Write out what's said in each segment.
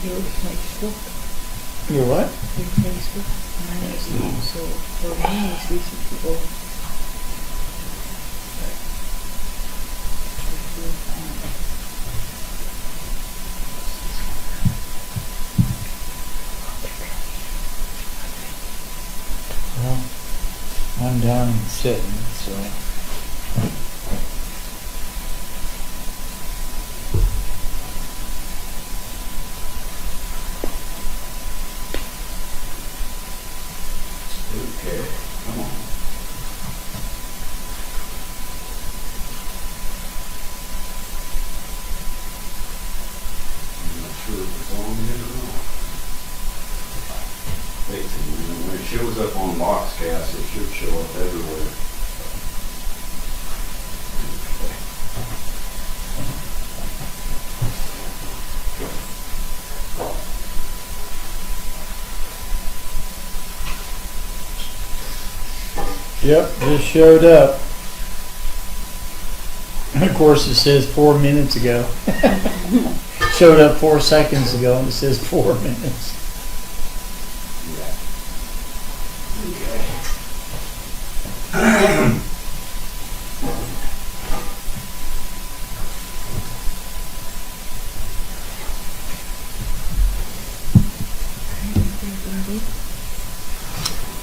Your Facebook. Your what? Your Facebook. Mine is not, so for me it's easy to go. Well, I'm down and sitting, so. Okay, come on. I'm not sure if it's on yet or not. Basically, when it shows up on Boxcast, it should show up everywhere. Yep, just showed up. Of course, it says 4 minutes ago. Showed up 4 seconds ago, and it says 4 minutes.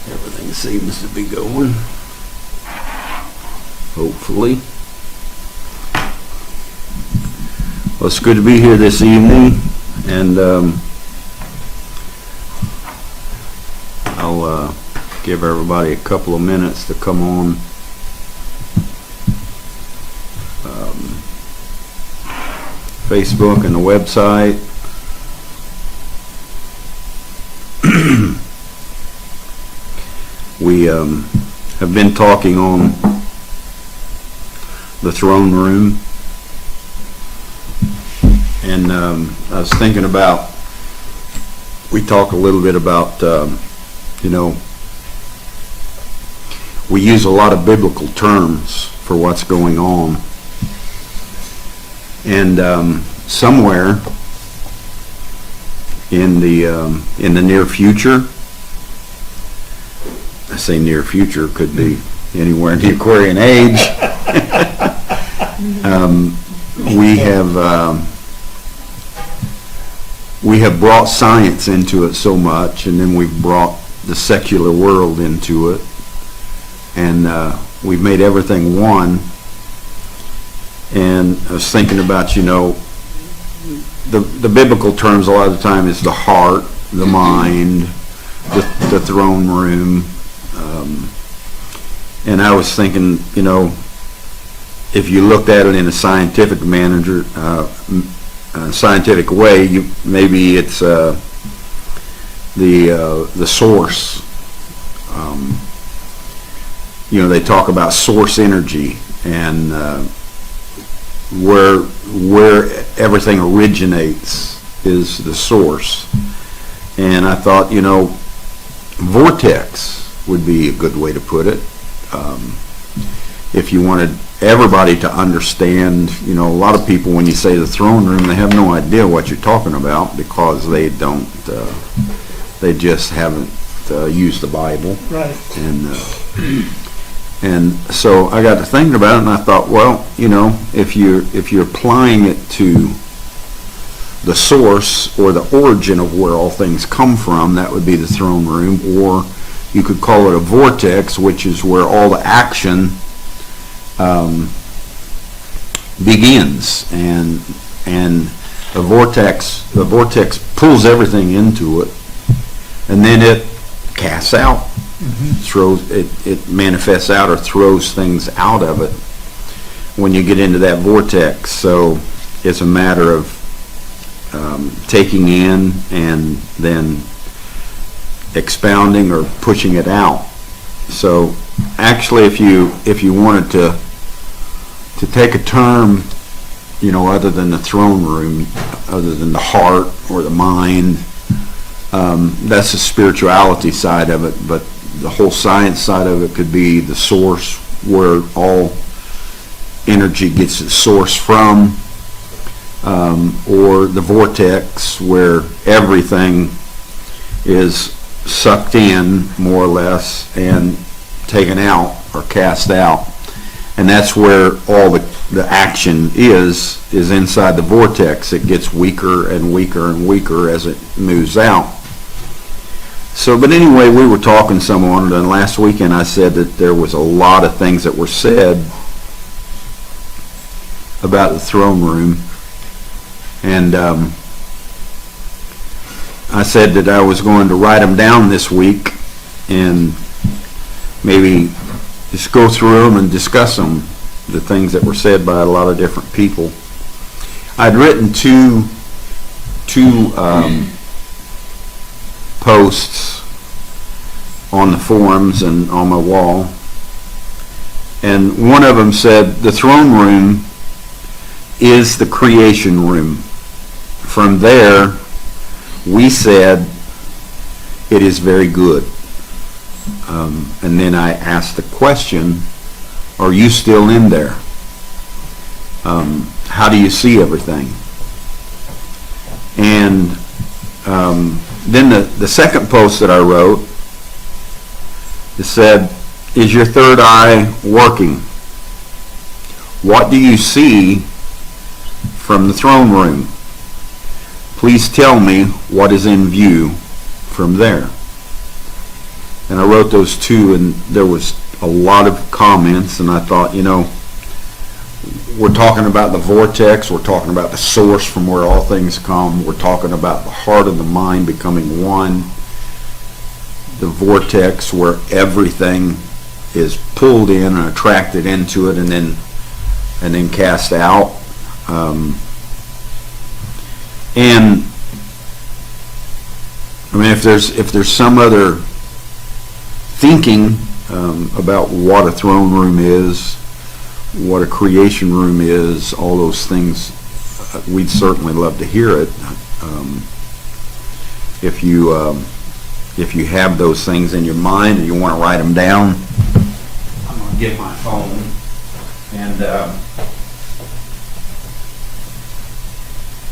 Everything seems to be going. Hopefully. Well, it's good to be here this evening, and I'll give everybody a couple of minutes to come on. Facebook and the website. We have been talking on the throne room, and I was thinking about, we talked a little bit about, we use a lot of biblical terms for what's going on, and somewhere in the near future, I say near future, could be anywhere in the Aquarian age. We have brought science into it so much, and then we've brought the secular world into it, and we've made everything one. And I was thinking about, the biblical terms a lot of the time is the heart, the mind, the throne room. And I was thinking, if you looked at it in a scientific scientific way, maybe it's the source. They talk about source energy, and where everything originates is the source. And I thought, vortex would be a good way to put it. If you wanted everybody to understand, a lot of people, when you say the throne room, they have no idea what you're talking about, because they don't, they just haven't used the Bible. Right. And so I got to thinking about it, and I thought, well, if you're applying it to the source or the origin of where all things come from, that would be the throne room. Or you could call it a vortex, which is where all the action begins, and the vortex pulls everything into it, and then it casts out, throws it manifests out or throws things out of it when you get into that vortex. So it's a matter of taking in and then expounding or pushing it out. So actually, if you wanted to take a term, other than the throne room, other than the heart or the mind, that's the spirituality side of it. But the whole science side of it could be the source, where all energy gets its source from. or the vortex where everything is sucked in more or less and taken out or cast out. And that's where all the action is inside the vortex. It gets weaker and weaker and weaker as it moves out. So, but anyway, we were talking someone, and last weekend I said that there was a lot of things that were said about the throne room. And I said that I was going to write them down this week and maybe just go through them and discuss them, the things that were said by a lot of different people. I'd written two posts on the forums and on my wall, and one of them said the throne room is the creation room. From there, we said it is very good. And then I asked the question, are you still in there? How do you see everything? And then the second post that I wrote, it said, is your third eye working? What do you see from the throne room? Please tell me what is in view from there. And I wrote those two, and there was a lot of comments, and I thought, we're talking about the vortex, we're talking about the source from where all things come, we're talking about the heart and the mind becoming one, the vortex where everything is pulled in and attracted into it and then cast out. And I mean, if there's some other thinking about what a throne room is, what a creation room is, all those things, we'd certainly love to hear it. If you have those things in your mind and you want to write them down, I'm going to get my phone and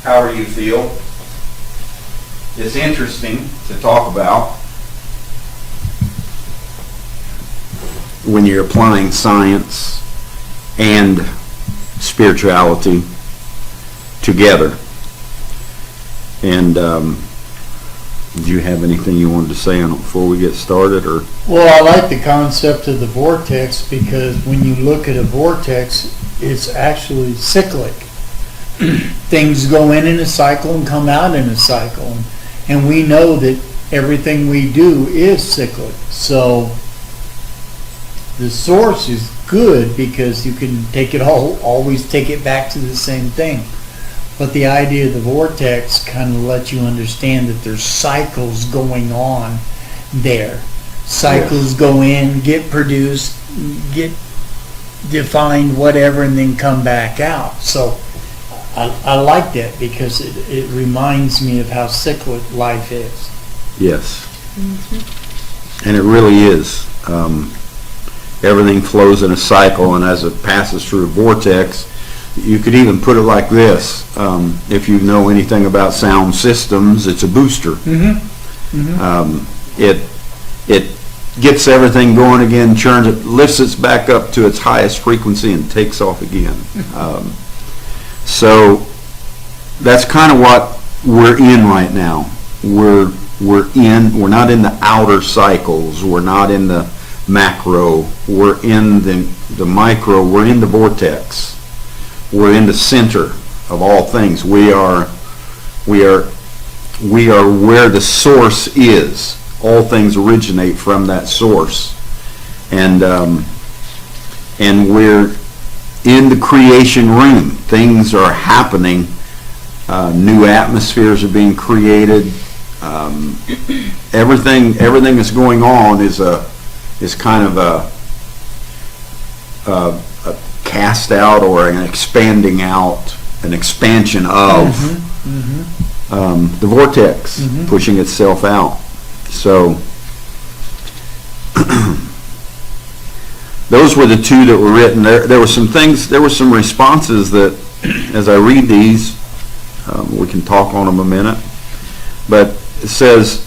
however you feel. It's interesting to talk about when you're applying science and spirituality together. And do you have anything you wanted to say on it before we get started? Or Well, I like the concept of the vortex because when you look at a vortex, it's actually cyclic. Things go in a cycle and come out in a cycle. And we know that everything we do is cyclic. So the source is good because you can always take it back to the same thing. But the idea of the vortex kind of lets you understand that there's cycles going on there. Cycles go in, get produced, get defined, whatever, and then come back out. So I like that because it reminds me of how cyclic life is. yes, and it really is. Everything flows in a cycle, and as it passes through a vortex, you could even put it like this. If you know anything about sound systems, it's a booster. It gets everything going again, churns it, lifts it back up to its highest frequency, and takes off again. So that's kind of what we're in right now. We're not in the outer cycles. We're not in the macro. We're in the micro. We're in the vortex. We're in the center of all things. We are where the source is. All things originate from that source, and we're in the creation room. Things are happening. New atmospheres are being created. Everything that's going on is kind of a cast out or an expanding out, an expansion of the vortex, pushing itself out. So those were the two that were written. There were some things, there were some responses that, as I read these, We can talk on them a minute. But it says,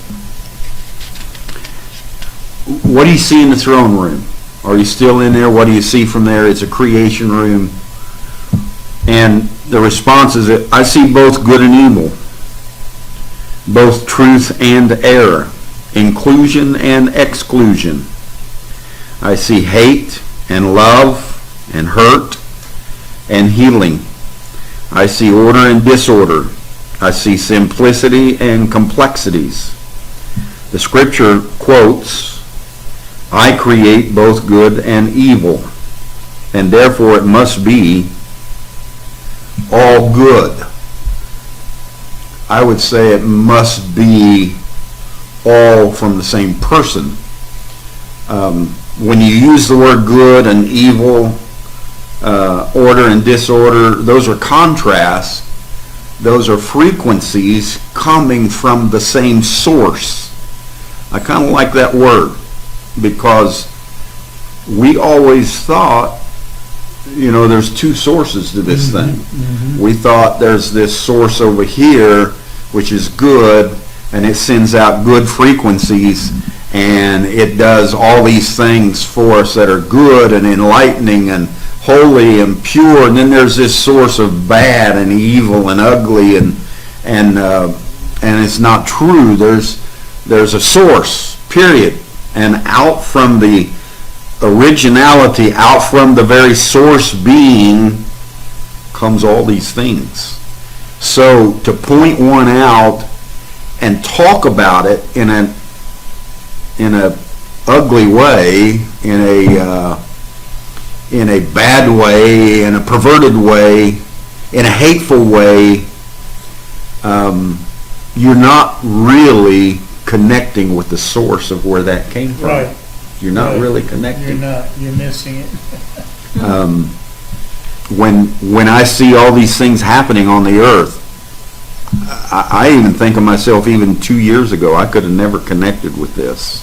what do you see in the throne room? Are you still in there? What do you see from there? It's a creation room. And the response is that I see both good and evil, both truth and error, inclusion and exclusion. I see hate and love and hurt and healing. I see order and disorder. I see simplicity and complexities. The scripture quotes, I create both good and evil, and therefore it must be all good. I would say it must be all from the same person. When you use the word good and evil, order and disorder, those are contrasts. Those are frequencies coming from the same source. I kind of like that word because we always thought, there's two sources to this thing. Mm-hmm. We thought there's this source over here which is good, and it sends out good frequencies, and it does all these things for us that are good and enlightening and holy and pure, and then there's this source of bad and evil and ugly, and it's not true. There's a source, period, and out from the originality, out from the very source being, comes all these things. So to point one out and talk about it in a ugly way, in a bad way, in a perverted way, in a hateful way, you're not really connecting with the source of where that came from. Right. You're not really connecting. You're not. You're missing it. When I see all these things happening on the earth, I even think of myself even 2 years ago, I could have never connected with this.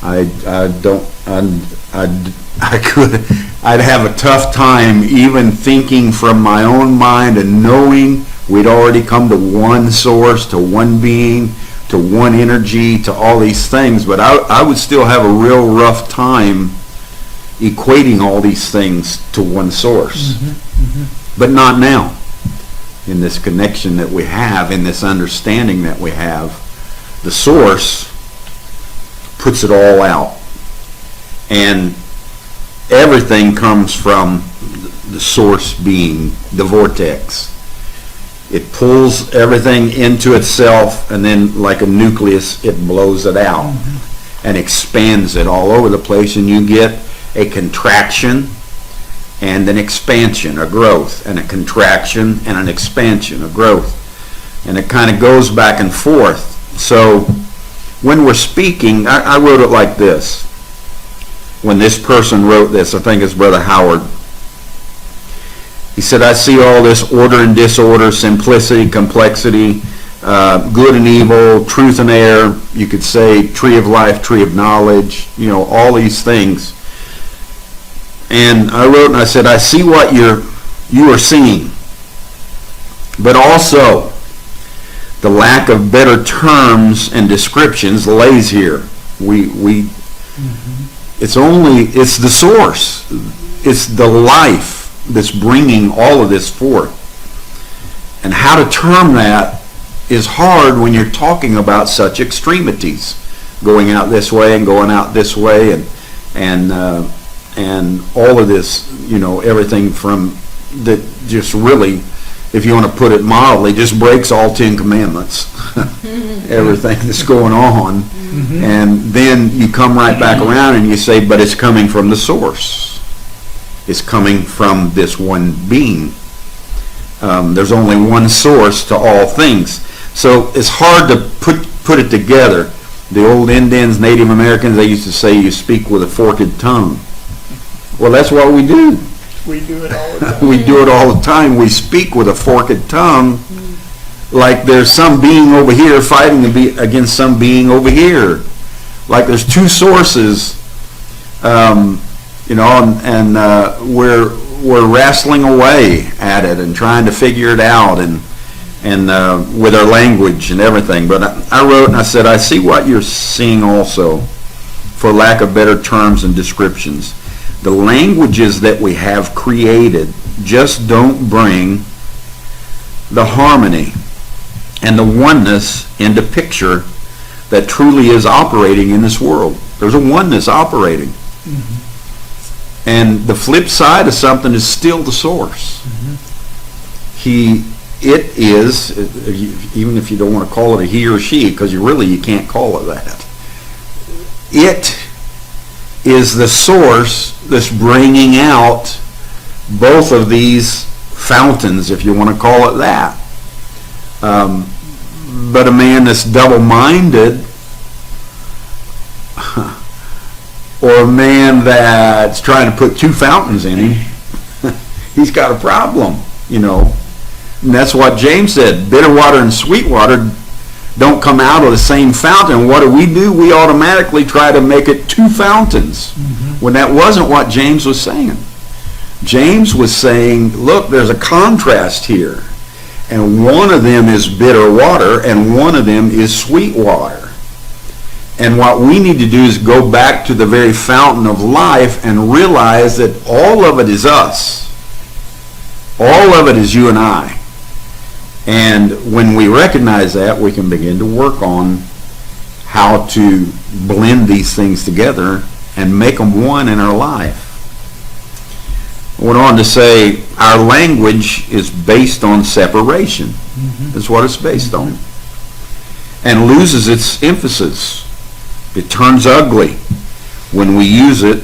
I'd have a tough time even thinking from my own mind and knowing we'd already come to one source, to one being, to one energy, to all these things, but I would still have a real rough time equating all these things to one source. Mm-hmm, mm-hmm. But not now. In this connection that we have, in this understanding that we have, the source puts it all out. And everything comes from the source being the vortex. It pulls everything into itself, and then like a nucleus, it blows it out. Mm-hmm. And expands it all over the place, and you get a contraction and an expansion, a growth, and a contraction and an expansion, a growth. And it kind of goes back and forth. So when we're speaking, I wrote it like this. When this person wrote this, I think it's Brother Howard, he said, I see all this order and disorder, simplicity, complexity, good and evil, truth and error. You could say tree of life, tree of knowledge, all these things. And I wrote and I said, I see what you are seeing, but also the lack of better terms and descriptions lays here. It's the source. It's the life that's bringing all of this forth. And how to term that is hard when you're talking about such extremities, going out this way and going out this way, and all of this, everything from that just really, if you want to put it mildly, just breaks all 10 commandments. Everything that's going on. Mm-hmm. And then you come right back around and you say, but it's coming from the source. It's coming from this one being. There's only one source to all things. So it's hard to put it together. The old Indians, Native Americans, they used to say you speak with a forked tongue. Well, that's what we do. We do it all the time. We do it all the time. We speak with a forked tongue, like there's some being over here fighting against some being over here. Like there's two sources, and we're wrestling away at it and trying to figure it out, and and with our language and everything. But I wrote and I said, I see what you're seeing also, for lack of better terms and descriptions. The languages that we have created just don't bring the harmony and the oneness into picture that truly is operating in this world. There's a oneness operating. Mm-hmm. And the flip side of something is still the source. Mm-hmm. It is, even if you don't want to call it a he or she, because you can't call it that. It is the source that's bringing out both of these fountains, if you want to call it that. But a man that's double-minded, or a man that's trying to put two fountains in him, he's got a problem, you know. And that's what James said, bitter water and sweet water don't come out of the same fountain. What do? We automatically try to make it two fountains, when that wasn't what James was saying. James was saying, look, there's a contrast here. And one of them is bitter water, and one of them is sweet water. And what we need to do is go back to the very fountain of life and realize that all of it is us. All of it is you and I. And when we recognize that, we can begin to work on how to blend these things together and make them one in our life. I went on to say our language is based on separation. That's what it's based on. And loses its emphasis. It turns ugly when we use it.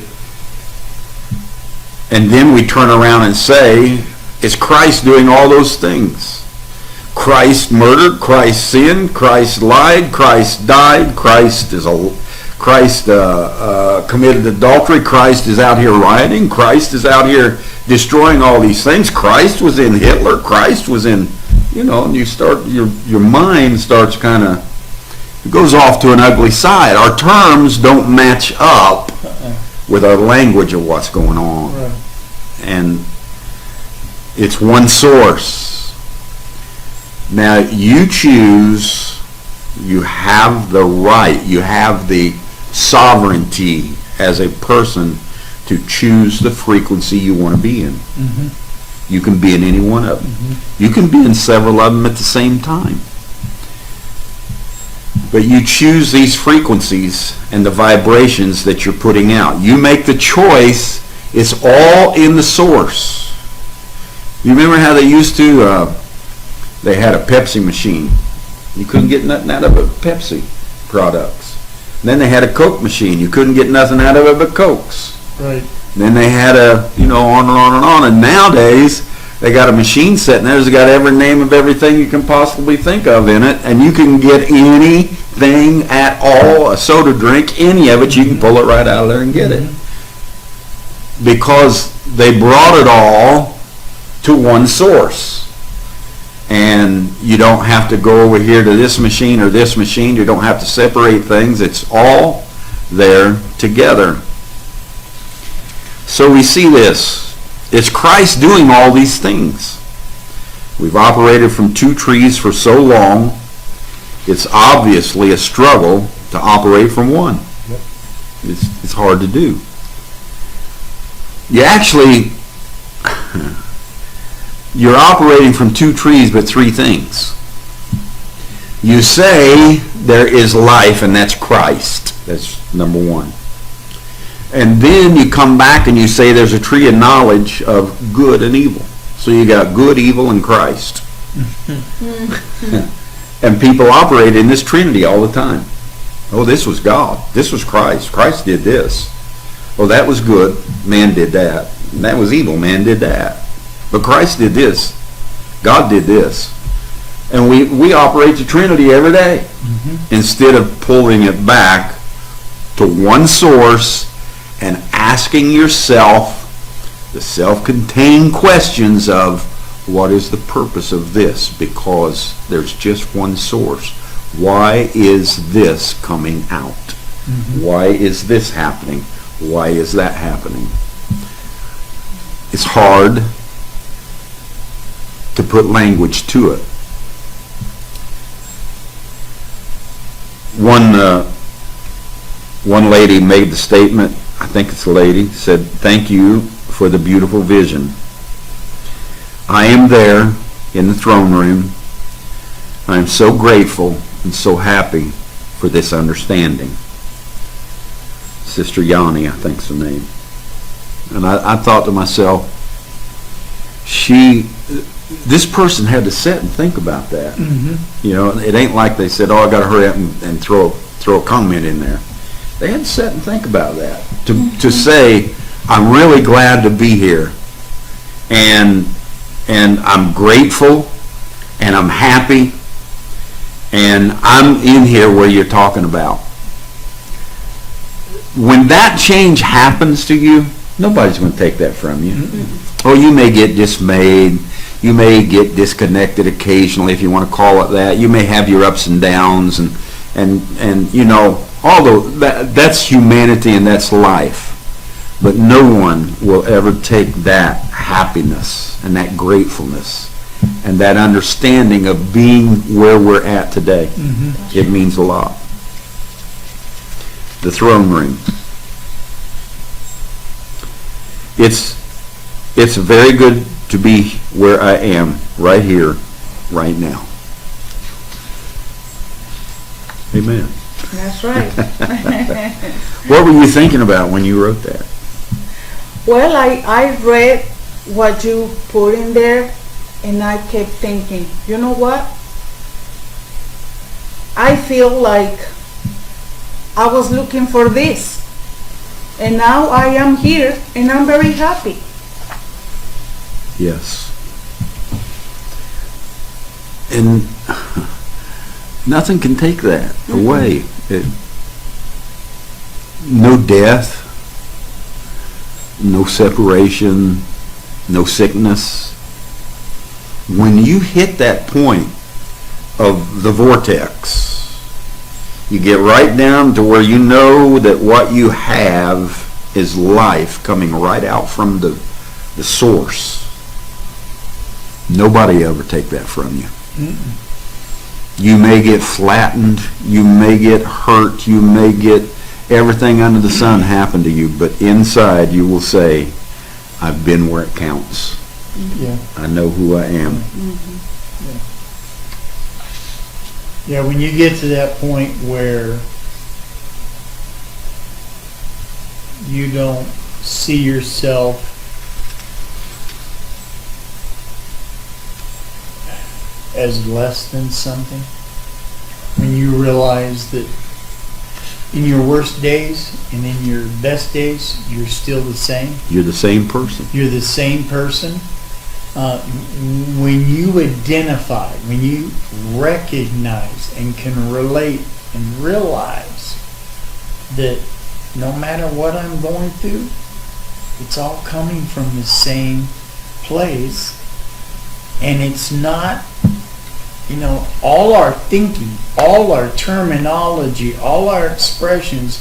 And then we turn around and say, it's Christ doing all those things. Christ murdered, Christ sinned, Christ lied, Christ died, Christ committed adultery, Christ is out here rioting, Christ is out here destroying all these things. Christ was in Hitler, Christ was in, and you start, your mind starts kind of, it goes off to an ugly side. Our terms don't match up with our language of what's going on. Right. And it's one source. Now you choose, you have the right, you have the sovereignty as a person to choose the frequency you want to be in. Mm-hmm. You can be in any one of them. Mm-hmm. You can be in several of them at the same time. But you choose these frequencies and the vibrations that you're putting out. You make the choice. It's all in the source. You remember how they used to, they had a Pepsi machine. You couldn't get nothing out of it but Pepsi products. And then they had a Coke machine. You couldn't get nothing out of it but Cokes. Right. And then they had on and on and on. And nowadays, they got a machine sitting there that's got every name of everything you can possibly think of in it. And you can get anything at all, a soda drink, any of it, you can pull it right out of there and get it. Because they brought it all to one source. And you don't have to go over here to this machine or this machine. You don't have to separate things. It's all there together. So we see this. It's Christ doing all these things. We've operated from two trees for so long. It's obviously a struggle to operate from one. Yep. It's hard to do. You're operating from two trees, but three things. You say there is life, and that's Christ. That's number one. And then you come back and you say there's a tree of knowledge of good and evil. So you got good, evil, and Christ. And people operate in this Trinity all the time. Oh, this was God. This was Christ. Christ did this. Oh, that was good. Man did that. And that was evil. Man did that. But Christ did this. God did this. And we operate the Trinity every day. Instead of pulling it back to one source and asking yourself the self-contained questions of what is the purpose of this? Because there's just one source. Why is this coming out? Why is this happening? Why is that happening? It's hard to put language to it. one lady made the statement, I think it's a lady, said, "Thank you for the beautiful vision. I am there in the throne room. I am so grateful and so happy for this understanding." Sister Yanni, I think's her name. And I thought to myself, this person had to sit and think about that. You know, it ain't like they said, "Oh, I got to hurry up and throw a comment in there." They had to sit and think about that. To say, "I'm really glad to be here, and I'm grateful, and I'm happy, and I'm in here where you're talking about." When that change happens to you, nobody's going to take that from you. Oh, you may get dismayed. You may get disconnected occasionally, if you want to call it that. You may have your ups and downs, and you know, although that's humanity and that's life. But no one will ever take that happiness and that gratefulness and that understanding of being where we're at today. It means a lot. The throne room. It's very good to be where I am, right here, right now. Amen. That's right. What were you thinking about when you wrote that? Well, I read what you put in there, and I kept thinking, you know what? I feel like I was looking for this, and now I am here, and I'm very happy. Yes. And nothing can take that away. No death, no separation, no sickness. When you hit that point of the vortex, you get right down to where you know that what you have is life coming right out from the source. Nobody ever take that from you. You may get flattened, you may get hurt, you may get everything under the sun happen to you, but inside you will say, "I've been where it counts. Yeah. I know who I am." Yeah, when you get to that point where you don't see yourself as less than something, when you realize that in your worst days and in your best days, you're still the same. You're the same person. You're the same person. When you identify, when you recognize and can relate and realize that no matter what I'm going through, it's all coming from the same place, and it's not, you know, all our thinking, all our terminology, all our expressions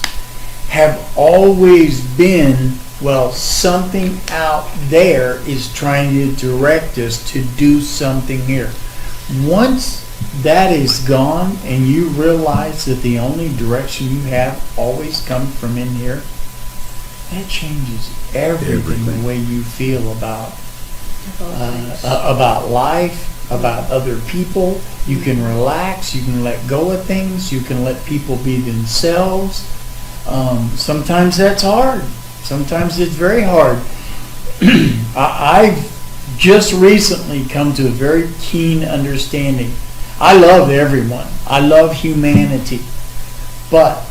have always been, well, something out there is trying to direct us to do something here. Once that is gone and you realize that the only direction you have always comes from in here, that changes everything. The way you feel about life, about other people. You can relax, you can let go of things, you can let people be themselves. Sometimes that's hard. Sometimes it's very hard. I've just recently come to a very keen understanding. I love everyone. I love humanity. But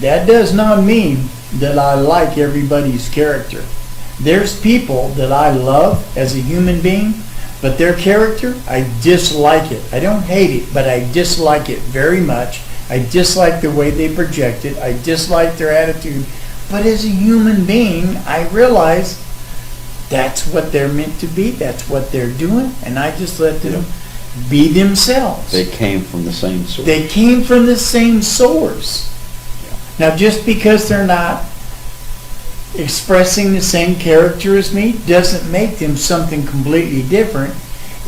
that does not mean that I like everybody's character. There's people that I love as a human being, but their character, I dislike it. I don't hate it, but I dislike it very much. I dislike the way they project it. I dislike their attitude. But as a human being, I realize that's what they're meant to be. That's what they're doing. And I just let them be themselves. They came from the same source. They came from the same source. Now, just because they're not expressing the same character as me doesn't make them something completely different.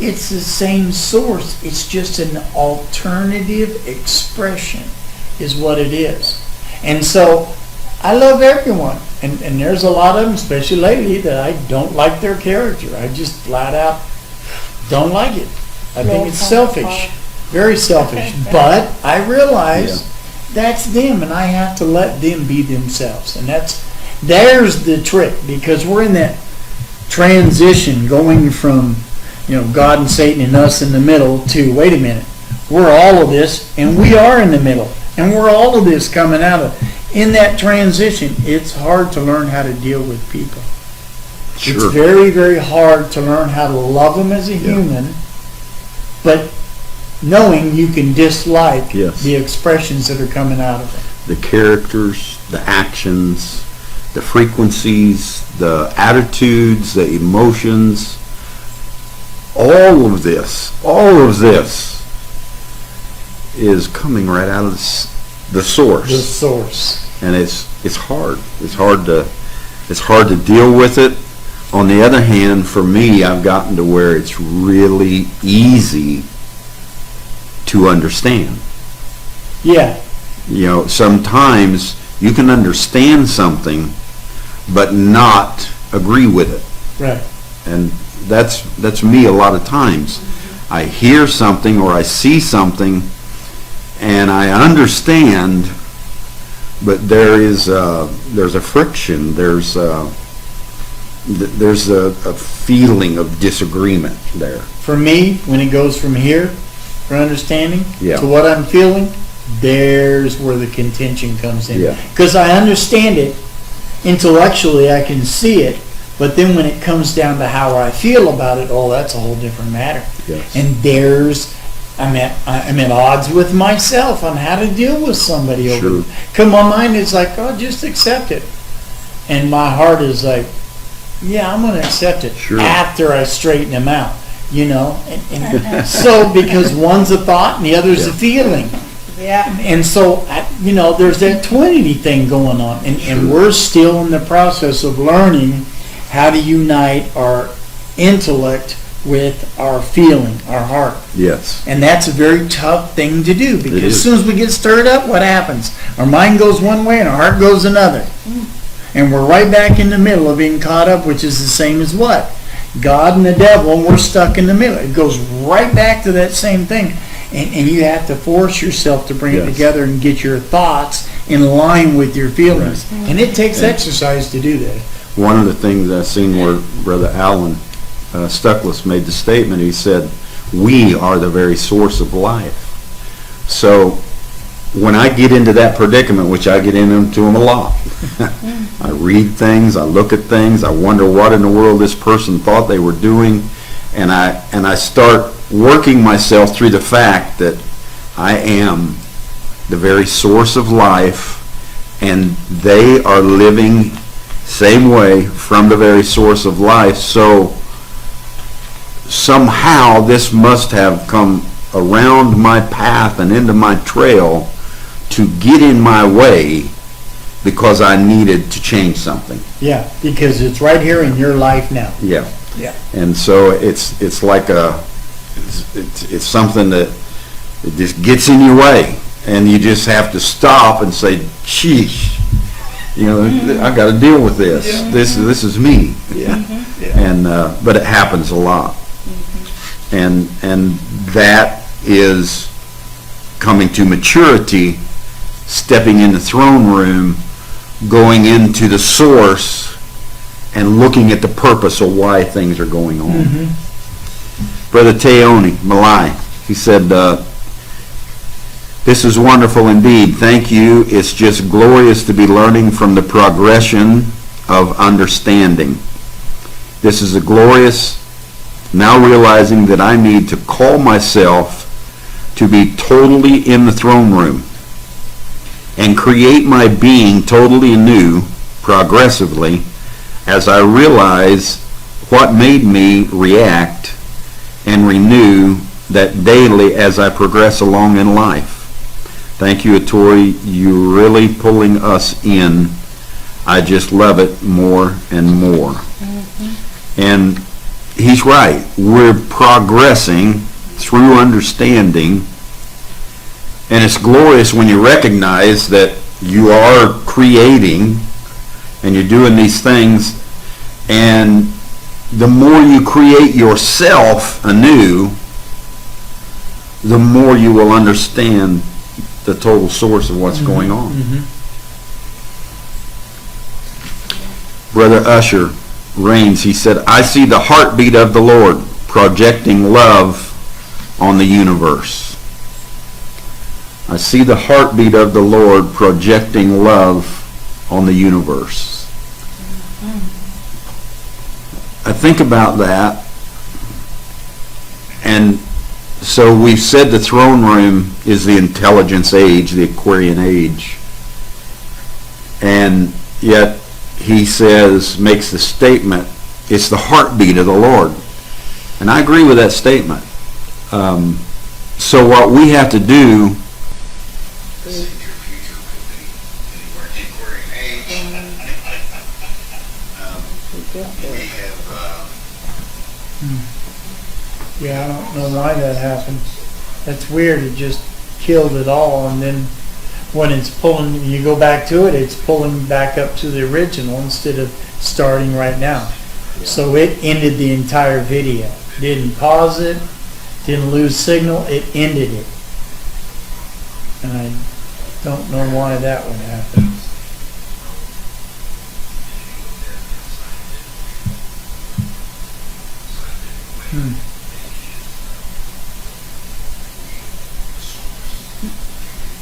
it's the same source. It's just an alternative expression is what it is. And so I love everyone. And there's a lot of them, especially lately, that I don't like their character. I just flat out don't like it. I think it's selfish. Very selfish. But I realize that's them, and I have to let them be themselves. And there's the trick, because we're in that transition going from, God and Satan and us in the middle to, wait a minute, we're all of this, and we are in the middle, and we're all of this coming out of. In that transition, it's hard to learn how to deal with people. Sure. It's very, very hard to learn how to love them as a human, but knowing you can dislike the expressions that are coming out of it. The characters, the actions, the frequencies, the attitudes, the emotions, all of this is coming right out of the source. The source. And it's hard. It's hard to deal with it. On the other hand, for me, I've gotten to where it's really easy to understand. Yeah. Sometimes you can understand something but not agree with it. Right. And that's me a lot of times. I hear something or I see something and I understand, but there's a friction, there's a feeling of disagreement there. For me, when it goes from here, for understanding, to what I'm feeling, there's where the contention comes in. Because I understand it, intellectually I can see it, but then when it comes down to how I feel about it, that's a whole different matter. Yes. And I'm at odds with myself on how to deal with somebody over. Because my mind is like, just accept it. And my heart is like, I'm going to accept it after I straighten them out, And so, because one's a thought and the other's a feeling. Yeah. And so, there's that twinity thing going on. And we're still in the process of learning how to unite our intellect with our feeling, our heart. Yes. And that's a very tough thing to do, because as soon as we get stirred up, what happens? Our mind goes one way and our heart goes another. And we're right back in the middle of being caught up, which is the same as what? God and the devil, and we're stuck in the middle. It goes right back to that same thing. And you have to force yourself to bring it together and get your thoughts in line with your feelings. Right. And it takes exercise to do that. One of the things I've seen where Brother Alan Stuckless made the statement, he said, we are the very source of life. So when I get into that predicament, which I get into them a lot, I read things, I look at things, I wonder what in the world this person thought they were doing, and I start working myself through the fact that I am the very source of life, and they are living same way from the very source of life. So somehow this must have come around my path and into my trail to get in my way, because I needed to change something. Yeah, because it's right here in your life now. Yeah. Yeah. And so it's like it's something that it just gets in your way, and you just have to stop and say, "Sheesh, I got to deal with this. Yeah. This is me." Yeah. Mm-hmm. Yeah. And but it happens a lot, and that is coming to maturity, stepping in the throne room, going into the source, and looking at the purpose of why things are going on. Mm-hmm. Brother Teoni Malai, he said, this is wonderful indeed. Thank you. It's just glorious to be learning from the progression of understanding. This is a glorious, now realizing that I need to call myself to be totally in the throne room and create my being totally anew, progressively, as I realize what made me react and renew that daily as I progress along in life. Thank you, Atori. You're really pulling us in. I just love it more and more. Mm-hmm. And he's right. We're progressing through understanding, and it's glorious when you recognize that you are creating and you're doing these things, and the more you create yourself anew, the more you will understand the total source of what's going on. Brother Usher Rains, he said, I see the heartbeat of the Lord projecting love on the universe. I see the heartbeat of the Lord projecting love on the universe. I think about that, and so we've said the throne room is the intelligence age, the Aquarian age, and yet he says, makes the statement, it's the heartbeat of the Lord. And I agree with that statement. So what we have to do Yeah, I don't know why that happened. That's weird. It just killed it all, and then when it's pulling, you go back to it, it's pulling back up to the original instead of starting right now. So it ended the entire video. Didn't pause it, didn't lose signal, it ended it. And I don't know why that would happen.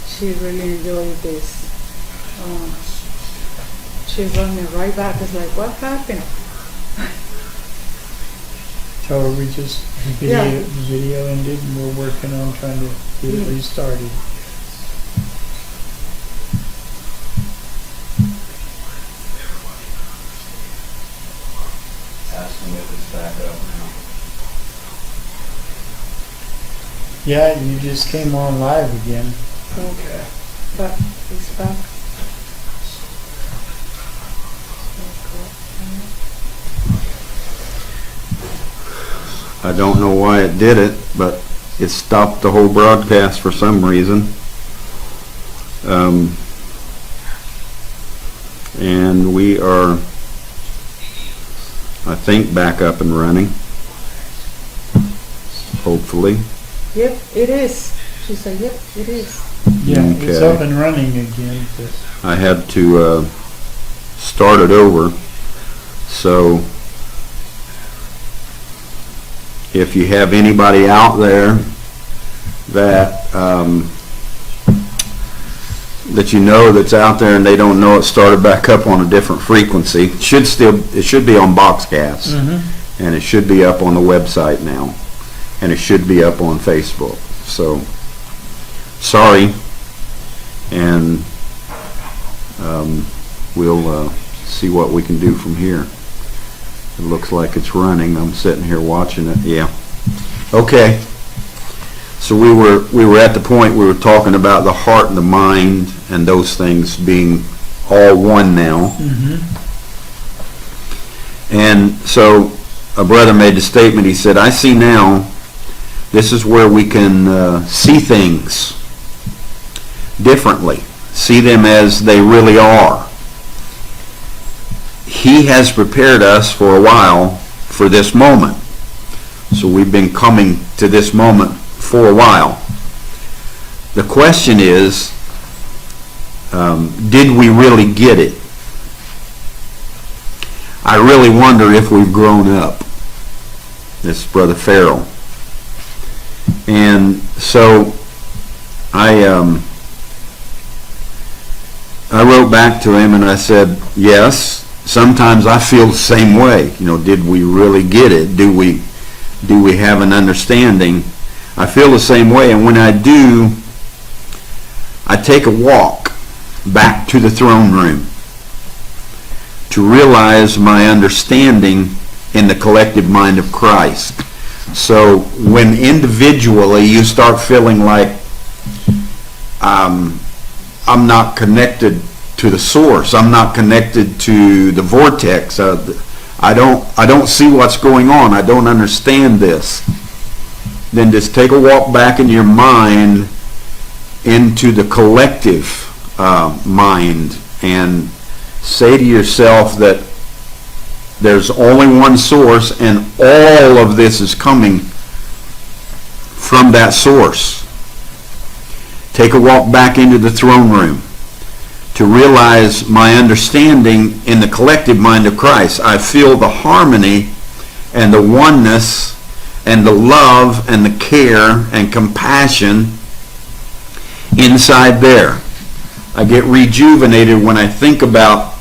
She really enjoyed this. She run me right back. It's like, what happened? So we just, the video ended, and we're working on trying to get it restarted. asking if it's back up now. Yeah, you just came on live again. Okay. But it's back. I don't know why it did it, but it stopped the whole broadcast for some reason. And we are, I think, back up and running. Hopefully. Yep, it is. She said, yep, it is. Yeah, it's Okay. up and running again. But I had to start it over. So if you have anybody out there that that you know that's out there and they don't know it started back up on a different frequency, it should be on Boxcast, and it should be up on the website now, and it should be up on Facebook. So sorry, and we'll see what we can do from here. It looks like it's running. I'm sitting here watching it. Yeah. Okay. So we were at the point we were talking about the heart and the mind and those things being all one now. And so a brother made the statement. He said, "I see now. This is where we can see things differently. See them as they really are. He has prepared us for a while for this moment." So we've been coming to this moment for a while. The question is, did we really get it? I really wonder if we've grown up. This is Brother Farrell. And so I wrote back to him and I said, yes, sometimes I feel the same way. You know, did we really get it? Do we have an understanding? I feel the same way, and when I do, I take a walk back to the throne room to realize my understanding in the collective mind of Christ. So when individually you start feeling like I'm not connected to the source, I'm not connected to the vortex, I don't see what's going on. I don't understand this. Then just take a walk back in your mind into the collective mind and say to yourself that there's only one source and all of this is coming from that source. Take a walk back into the throne room to realize my understanding in the collective mind of Christ. I feel the harmony and the oneness and the love and the care and compassion inside there. I get rejuvenated when I think about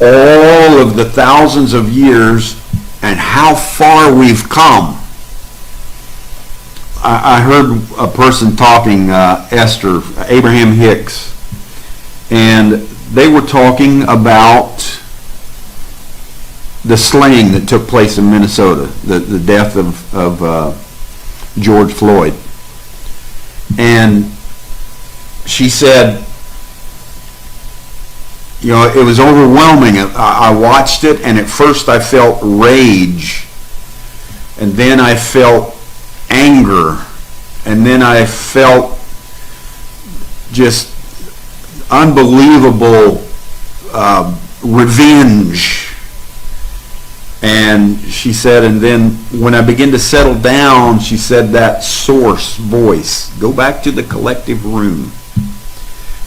all of the thousands of years and how far we've come. I heard a person talking, Abraham Hicks, and they were talking about the slaying that took place in Minnesota, the death of George Floyd. And she said, it was overwhelming. I watched it, and at first I felt rage, and then I felt anger, and then I felt just unbelievable revenge. And she said, and then when I began to settle down, she said, that source voice, go back to the collective room.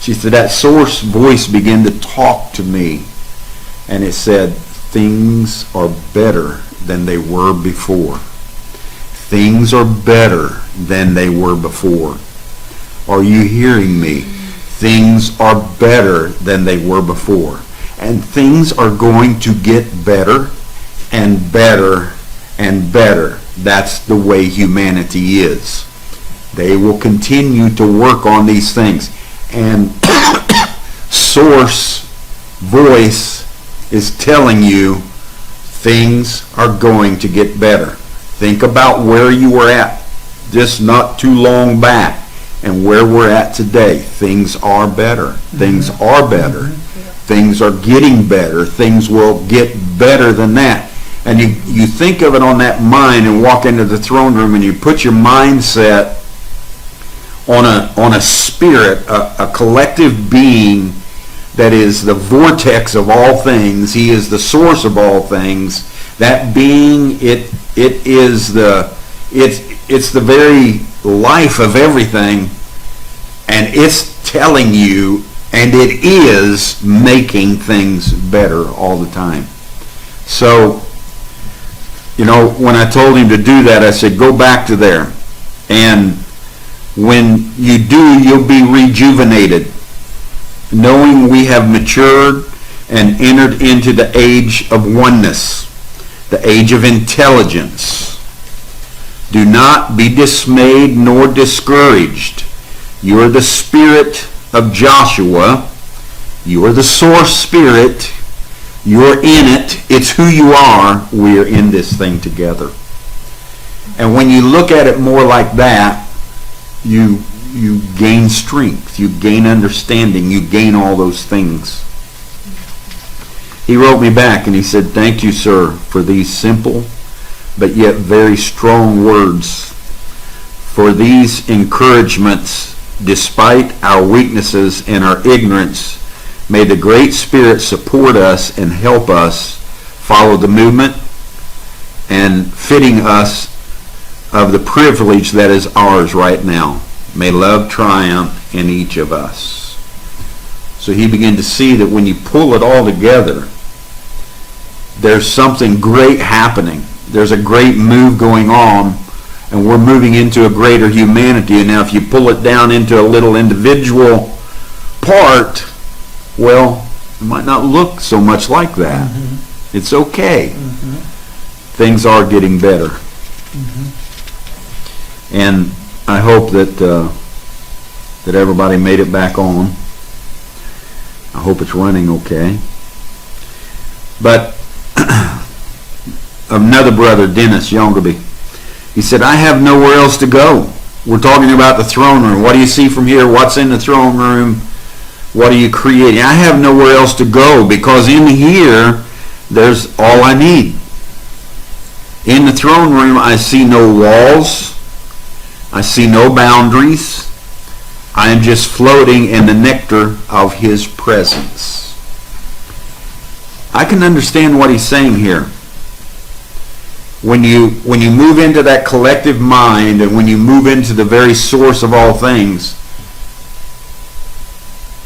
She said, that source voice began to talk to me, and it said, things are better than they were before. Things are better than they were before. Are you hearing me? Things are better than they were before. And things are going to get better and better and better. That's the way humanity is. They will continue to work on these things. And source voice is telling you things are going to get better. Think about where you were at just not too long back and where we're at today. Things are better. Things are better. Things are getting better. Things will get better than that. And you think of it on that mind and walk into the throne room and you put your mindset on a spirit, a collective being that is the vortex of all things. He is the source of all things. That being, it's the very life of everything, and it's telling you, and it is making things better all the time. So, when I told him to do that, I said, go back to there. And when you do, you'll be rejuvenated, knowing we have matured and entered into the age of oneness, the age of intelligence. Do not be dismayed nor discouraged. You are the spirit of Joshua. You are the source spirit. You're in it. It's who you are. We are in this thing together. And when you look at it more like that, you gain strength. You gain understanding. You gain all those things. He wrote me back and he said, thank you, sir, for these simple but yet very strong words. For these encouragements, despite our weaknesses and our ignorance, may the Great Spirit support us and help us follow the movement and fitting us of the privilege that is ours right now. May love triumph in each of us. So he began to see that when you pull it all together, there's something great happening. There's a great move going on, and we're moving into a greater humanity. And now if you pull it down into a little individual part, well, it might not look so much like that. Mm-hmm. It's okay. Mm-hmm. Things are getting better. Mm-hmm. And I hope that everybody made it back on. I hope it's running okay. But another brother, Dennis Youngerby, he said, I have nowhere else to go. We're talking about the throne room. What do you see from here? What's in the throne room? What are you creating? I have nowhere else to go because in here there's all I need. In the throne room, I see no walls. I see no boundaries. I am just floating in the nectar of His presence. I can understand what he's saying here. When you move into that collective mind, and when you move into the very source of all things,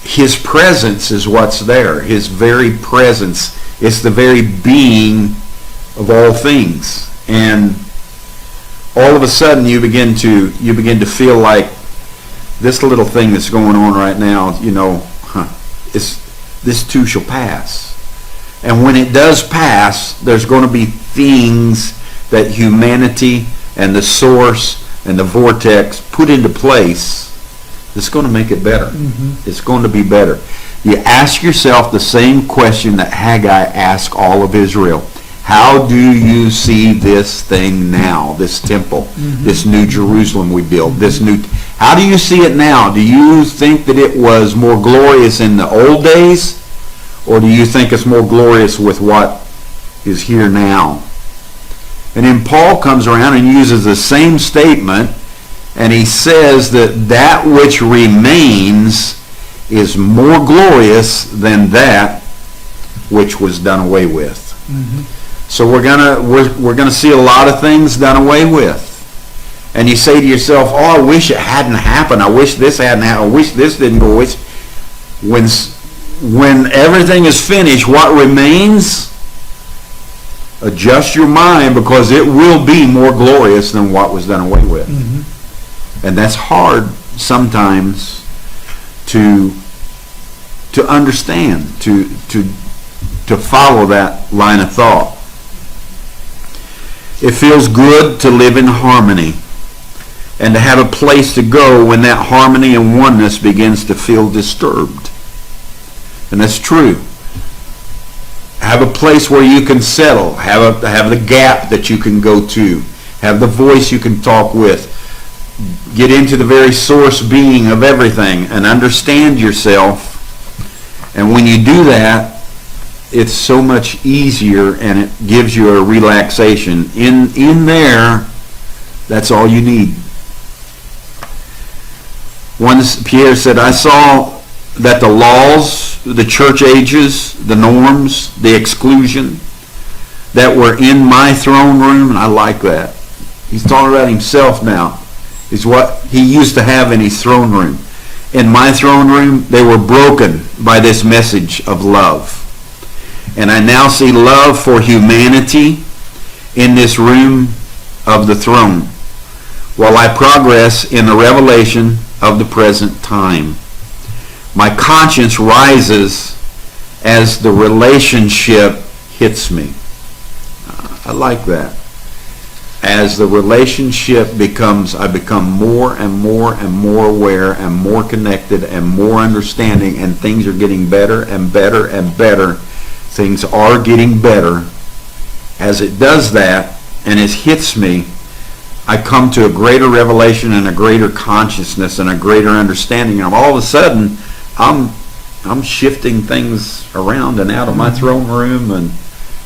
His presence is what's there. His very presence. It's the very being of all things. And all of a sudden you begin to feel like this little thing that's going on right now, this too shall pass. And when it does pass, there's going to be things that humanity and the source and the vortex put into place that's going to make it better. Mm-hmm. It's going to be better. You ask yourself the same question that Haggai asked all of Israel. How do you see this thing now, this temple, this new Jerusalem we build, how do you see it now? Do you think that it was more glorious in the old days, or do you think it's more glorious with what is here now? And then Paul comes around and uses the same statement, and he says that which remains is more glorious than that which was done away with. Mm-hmm. So we're gonna see a lot of things done away with. And you say to yourself, oh, I wish it hadn't happened. I wish this hadn't happened. I wish this didn't go. When everything is finished, what remains? Adjust your mind, because it will be more glorious than what was done away with. Mm-hmm. And that's hard sometimes to understand, to follow that line of thought. It feels good to live in harmony and to have a place to go when that harmony and oneness begins to feel disturbed. And that's true. Have a place where you can settle, have the gap that you can go to, have the voice you can talk with, get into the very source being of everything and understand yourself. And when you do that, it's so much easier, and it gives you a relaxation. In there, that's all you need. Once Pierre said, I saw that the laws, the church ages, the norms, the exclusion that were in my throne room, and I like that. He's talking about himself now. Is what he used to have in his throne room. In my throne room, they were broken by this message of love. And I now see love for humanity in this room of the throne, while I progress in the revelation of the present time. My conscience rises as the relationship hits me. I like that. As the relationship becomes, I become more and more and more aware and more connected and more understanding, and things are getting better and better and better. Things are getting better. As it does that and it hits me, I come to a greater revelation and a greater consciousness and a greater understanding. And all of a sudden, I'm shifting things around and out of my throne room and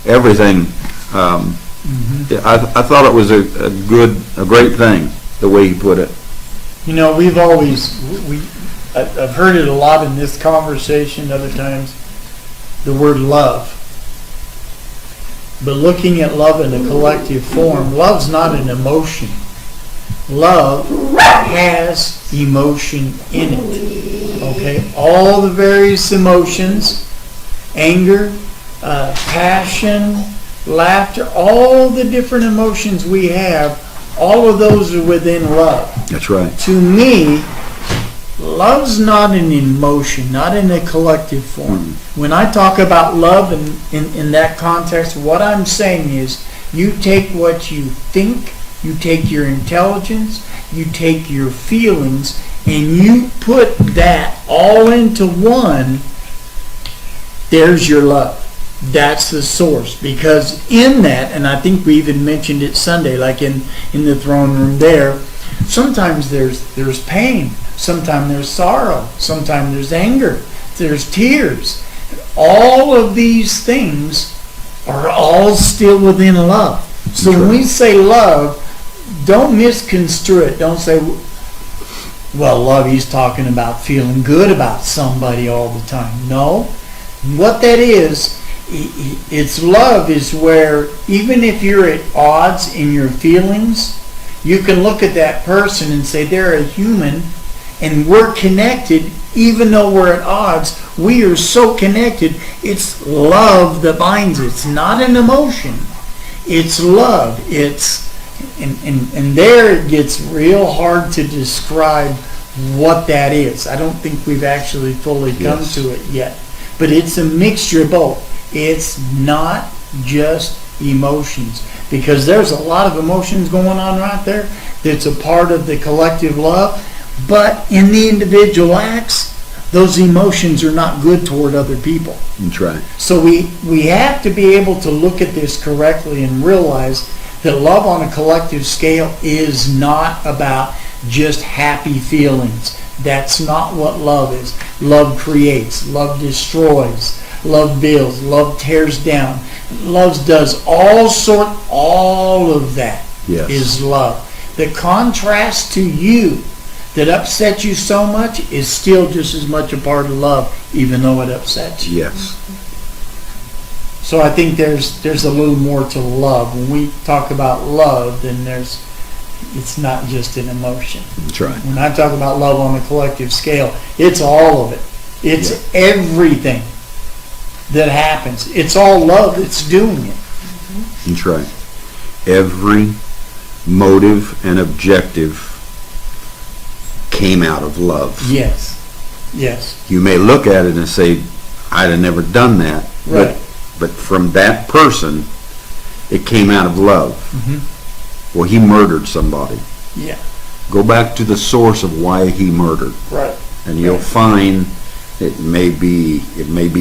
everything. I thought it was a great thing, the way he put it. I've heard it a lot in this conversation, other times, the word love. But looking at love in a collective form, love's not an emotion. Love has emotion in it. Okay? All the various emotions, anger, passion, laughter, all the different emotions we have, all of those are within love. That's right. To me, love's not an emotion, not in a collective form. When I talk about love in that context, what I'm saying is you take what you think, you take your intelligence, you take your feelings, and you put that all into one. There's your love. That's the source. Because in that, and I think we even mentioned it Sunday, like in the throne room there, sometimes there's pain, sometimes there's sorrow, sometimes there's anger, there's tears. All of these things are all still within love. So when we say love, don't misconstrue it. Don't say, well, love, he's talking about feeling good about somebody all the time. No. What that is, it's love is where even if you're at odds in your feelings, you can look at that person and say they're a human and we're connected even though we're at odds. We are so connected. It's love that binds us. It's not an emotion. It's love. And there it gets real hard to describe what that is. I don't think we've actually fully come to it yet. But it's a mixture of both. It's not just emotions. Because there's a lot of emotions going on right there that's a part of the collective love. But in the individual acts, those emotions are not good toward other people. That's right. So we have to be able to look at this correctly and realize that love on a collective scale is not about just happy feelings. That's not what love is. Love creates. Love destroys. Love builds. Love tears down. Love does all of that is love. The contrast to you that upsets you so much is still just as much a part of love, even though it upsets you. Yes. So I think there's a little more to love. When we talk about love, then it's not just an emotion. That's right. When I talk about love on a collective scale, it's all of it. It's everything that happens. It's all love that's doing it. That's right. Every motive and objective came out of love. Yes. Yes. You may look at it and say, I'd have never done that. Right. But from that person, it came out of love. Mm-hmm. Well, he murdered somebody. Yeah. Go back to the source of why he murdered. Right. And you'll find it may be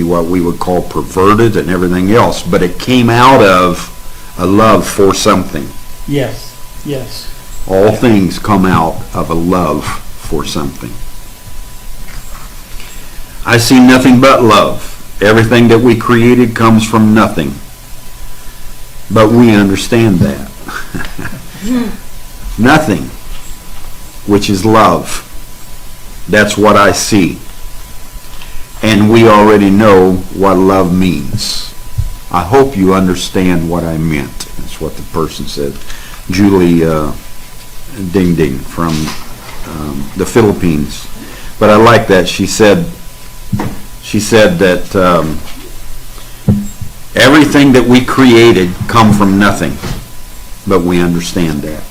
what we would call perverted and everything else, but it came out of a love for something. Yes. Yes. All things come out of a love for something. I see nothing but love. Everything that we created comes from nothing. But we understand that. Nothing, which is love. That's what I see. And we already know what love means. I hope you understand what I meant. That's what the person said. Julie Ding Ding from the Philippines. But I like that. She said that everything that we created come from nothing. But we understand that.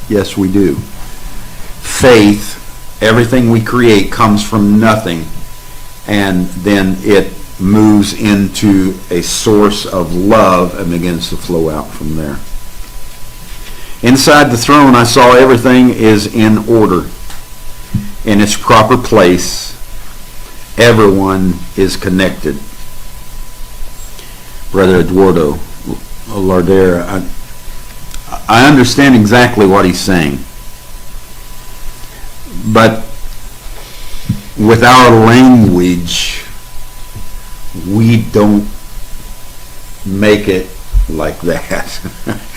Yes, we do. Faith, everything we create comes from nothing. And then it moves into a source of love and begins to flow out from there. Inside the throne, I saw everything is in order, in its proper place. Everyone is connected. Brother Eduardo Lardera, I understand exactly what he's saying. But with our language, we don't make it like that.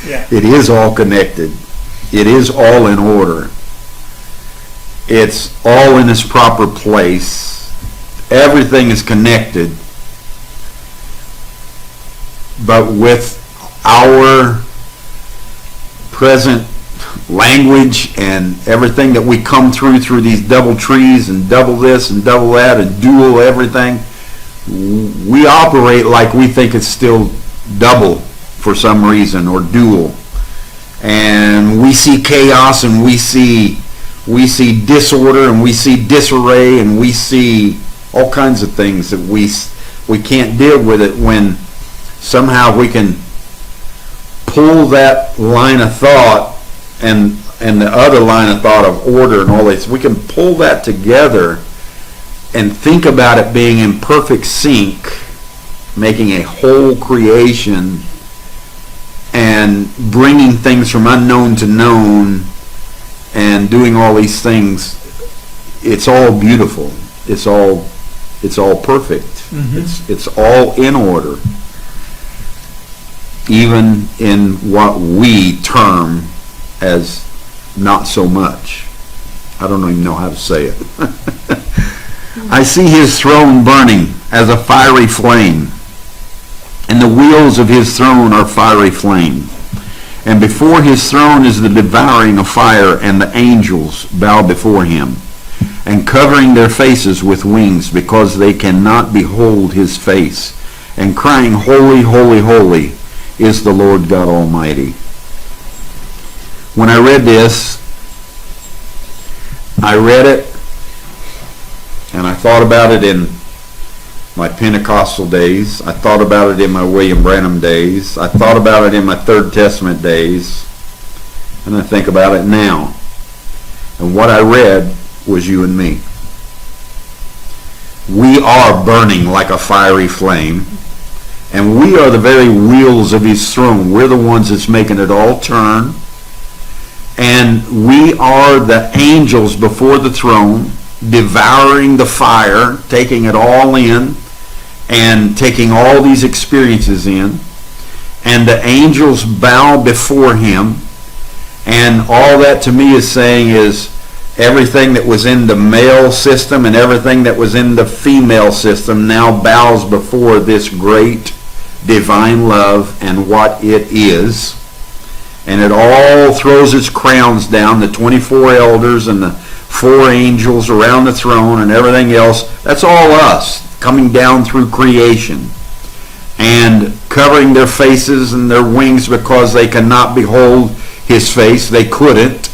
Yeah. It is all connected. It is all in order. It's all in its proper place. Everything is connected. But with our present language and everything that we come through these double trees and double this and double that and dual everything, we operate like we think it's still double for some reason, or dual. And we see chaos and we see disorder and we see disarray and we see all kinds of things that we can't deal with it, when somehow we can pull that line of thought and the other line of thought of order and all this. We can pull that together and think about it being in perfect sync, making a whole creation and bringing things from unknown to known and doing all these things. It's all beautiful. It's all perfect. Mm-hmm. It's all in order. even in what we term as not so much. I don't even know how to say it. I see his throne burning as a fiery flame, and the wheels of his throne are fiery flame. And before his throne is the devouring of fire, and the angels bow before him, and covering their faces with wings, because they cannot behold his face, and crying, Holy, holy, holy is the Lord God Almighty. When I read this, I read it, and I thought about it in my Pentecostal days. I thought about it in my William Branham days. I thought about it in my Third Testament days. And I think about it now. And what I read was you and me. We are burning like a fiery flame. And we are the very wheels of his throne. We're the ones that's making it all turn. And we are the angels before the throne, devouring the fire, taking it all in, and taking all these experiences in. And the angels bow before him. And all that to me is saying is everything that was in the male system and everything that was in the female system now bows before this great divine love and what it is. And it all throws its crowns down, the 24 elders and the 4 angels around the throne and everything else. That's all us coming down through creation and covering their faces and their wings because they cannot behold his face. They couldn't.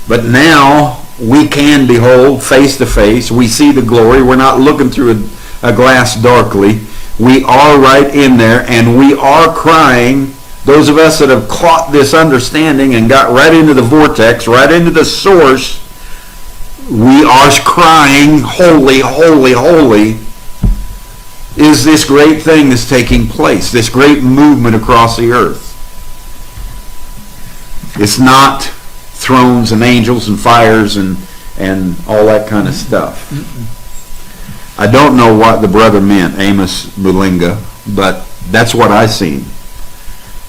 But now we can behold face to face. We see the glory. We're not looking through a glass darkly. We are right in there, and we are crying. Those of us that have caught this understanding and got right into the vortex, right into the source, we are crying, holy, holy, holy is this great thing that's taking place, this great movement across the earth. It's not thrones and angels and fires and all that kind of stuff. I don't know what the brother meant, Amos Bulinga, but that's what I seen.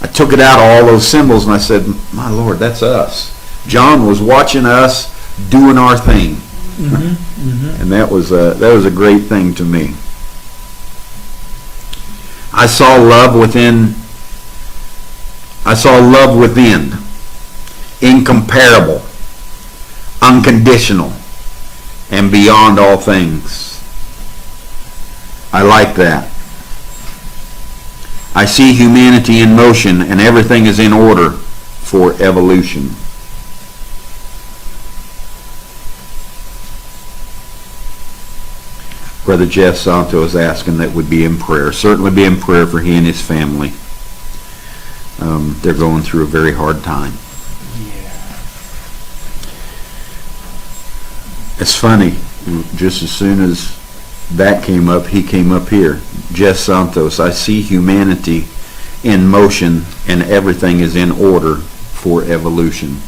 I took it out of all those symbols and I said, my Lord, that's us. John was watching us doing our thing. And that was a great thing to me. I saw love within, incomparable, unconditional, and beyond all things. I like that. I see humanity in motion and everything is in order for evolution. Brother Jeff Santo is asking that would be in prayer. Certainly be in prayer for he and his family. They're going through a very hard time. It's funny, just as soon as that came up, he came up here. Jeff Santos, I see humanity in motion and everything is in order for evolution.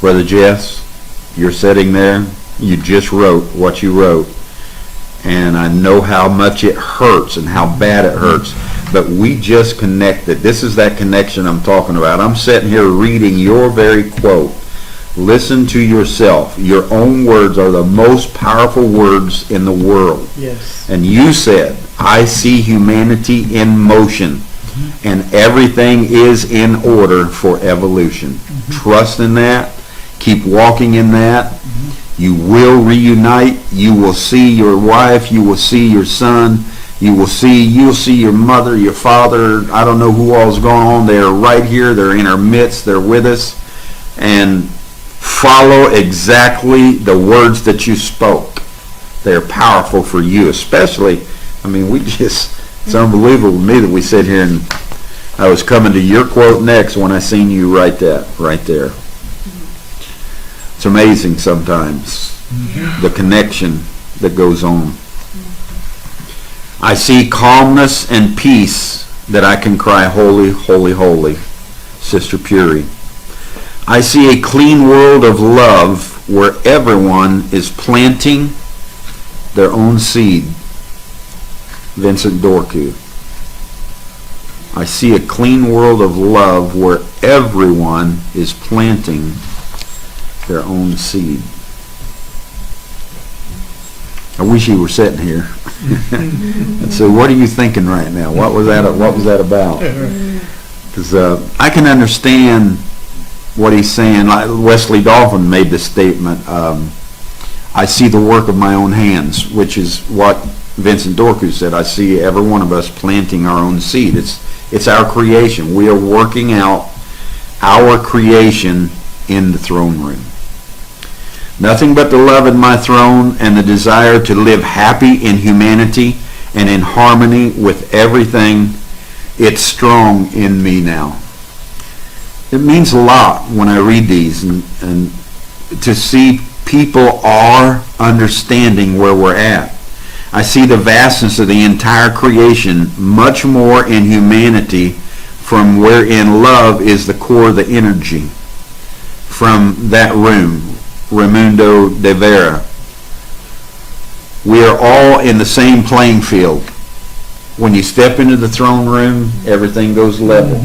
Brother Jess, you're sitting there, you just wrote what you wrote, and I know how much it hurts and how bad it hurts, but we just connected. This is that connection I'm talking about. I'm sitting here reading your very quote. Listen to yourself. Your own words are the most powerful words in the world. Yes. And you said, I see humanity in motion, and everything is in order for evolution. Trust in that. Keep walking in that. You will reunite. You will see your wife. You will see your son. You'll see your mother, your father. I don't know who all's going on. They're right here. They're in our midst. They're with us. And follow exactly the words that you spoke. They're powerful for you, especially, it's unbelievable to me that we sit here and I was coming to your quote next when I seen you write that right there. It's amazing sometimes, the connection that goes on. I see calmness and peace that I can cry, holy, holy, holy, Sister Puri. I see a clean world of love where everyone is planting their own seed. Vincent Dorku. I see a clean world of love where everyone is planting their own seed. I wish he were sitting here. And so, what are you thinking right now? What was that about? Because I can understand what he's saying. Wesley Dolphin made this statement. I see the work of my own hands, which is what Vincent Dorku said. I see every one of us planting our own seed. It's our creation. We are working out our creation in the throne room. Nothing but the love in my throne and the desire to live happy in humanity and in harmony with everything. It's strong in me now. It means a lot when I read these and to see people are understanding where we're at. I see the vastness of the entire creation, much more in humanity, from wherein love is the core of the energy. From that room, Raimundo de Vera, we are all in the same playing field. When you step into the throne room, everything goes level.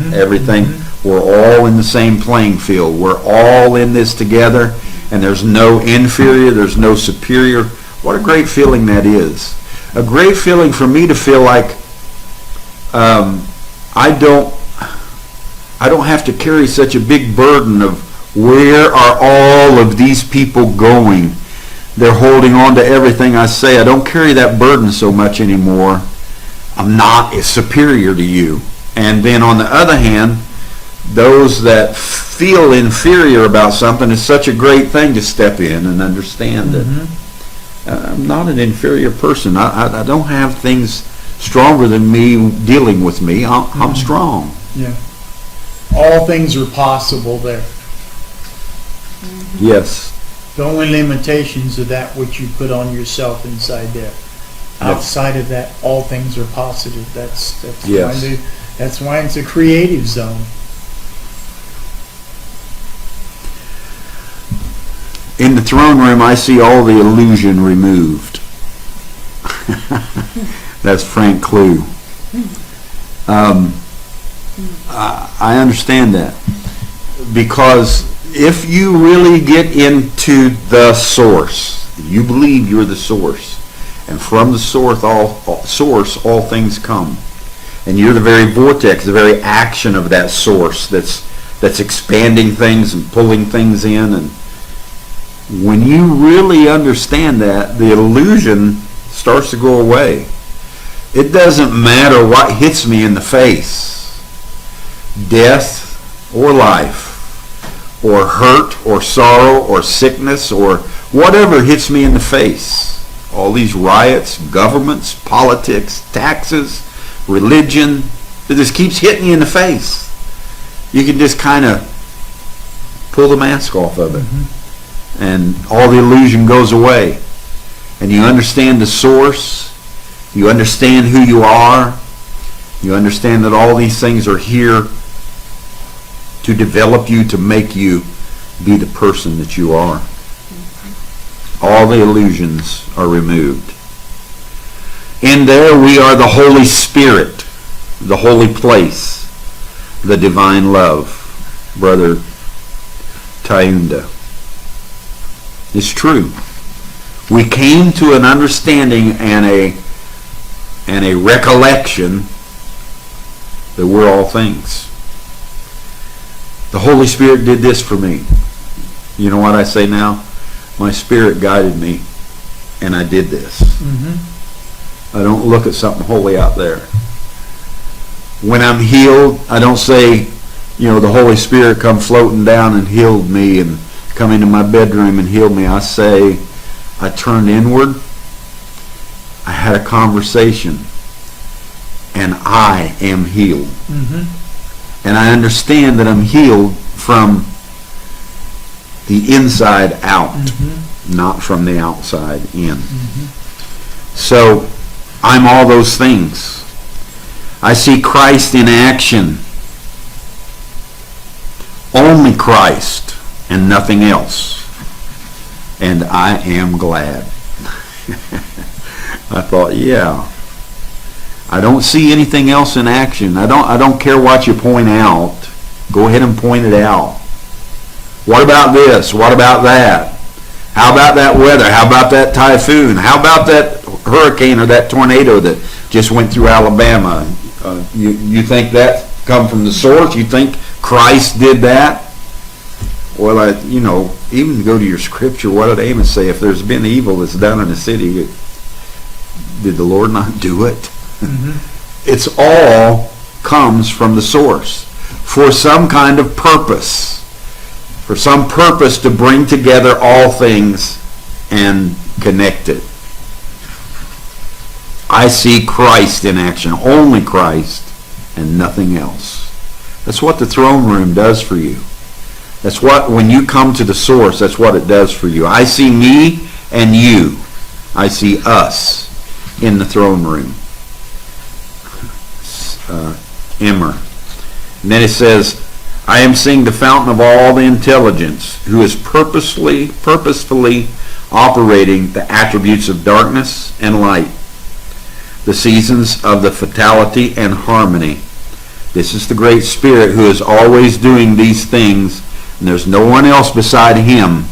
We're all in the same playing field. We're all in this together, and there's no inferior, there's no superior. What a great feeling that is. A great feeling for me to feel like I don't have to carry such a big burden of where are all of these people going. They're holding on to everything I say. I don't carry that burden so much anymore. I'm not as superior to you. And then on the other hand, those that feel inferior about something, is such a great thing to step in and understand that I'm not an inferior person. I don't have things stronger than me dealing with me. I'm strong. Yeah. All things are possible there. Yes. The only limitations are that which you put on yourself inside there. Outside of that, all things are positive. That's why it's a creative zone. In the throne room, I see all the illusion removed. That's Frank Clue. I understand that. Because if you really get into the source, you believe you're the source, and from the source all things come. And you're the very vortex, the very action of that source that's expanding things and pulling things in. And when you really understand that, the illusion starts to go away. It doesn't matter what hits me in the face, death or life, or hurt or sorrow or sickness or whatever hits me in the face. All these riots, governments, politics, taxes, religion, it just keeps hitting you in the face. You can just kind of pull the mask off of it. And all the illusion goes away. And you understand the source. You understand who you are. You understand that all these things are here to develop you, to make you be the person that you are. All the illusions are removed. In there we are the Holy Spirit, the holy place, the divine love. Brother Tayunda. It's true. We came to an understanding and a recollection that we're all things. The Holy Spirit did this for me. You know what I say now? My Spirit guided me, and I did this. I don't look at something holy out there. When I'm healed, I don't say, the Holy Spirit come floating down and healed me and come into my bedroom and healed me. I say, I turned inward, I had a conversation, and I am healed. And I understand that I'm healed from the inside out, not from the outside in. So I'm all those things. I see Christ in action. Only Christ and nothing else. And I am glad. I thought, I don't see anything else in action. I don't care what you point out. Go ahead and point it out. What about this? What about that? How about that weather? How about that typhoon? How about that hurricane or that tornado that just went through Alabama? You think that come from the source? You think Christ did that? Well, even go to your scripture, what did Amos say? If there's been evil that's done in a city, did the Lord not do it? Mm-hmm. It's all comes from the source for some kind of purpose, for some purpose to bring together all things and connect it. I see Christ in action, only Christ and nothing else. That's what the throne room does for you. That's what, when you come to the source, that's what it does for you. I see me and you. I see us in the throne room. Emmer. And then it says, I am seeing the fountain of all the intelligence, who is purposefully operating the attributes of darkness and light, the seasons of the fatality and harmony. This is the great Spirit who is always doing these things, and there's no one else beside him.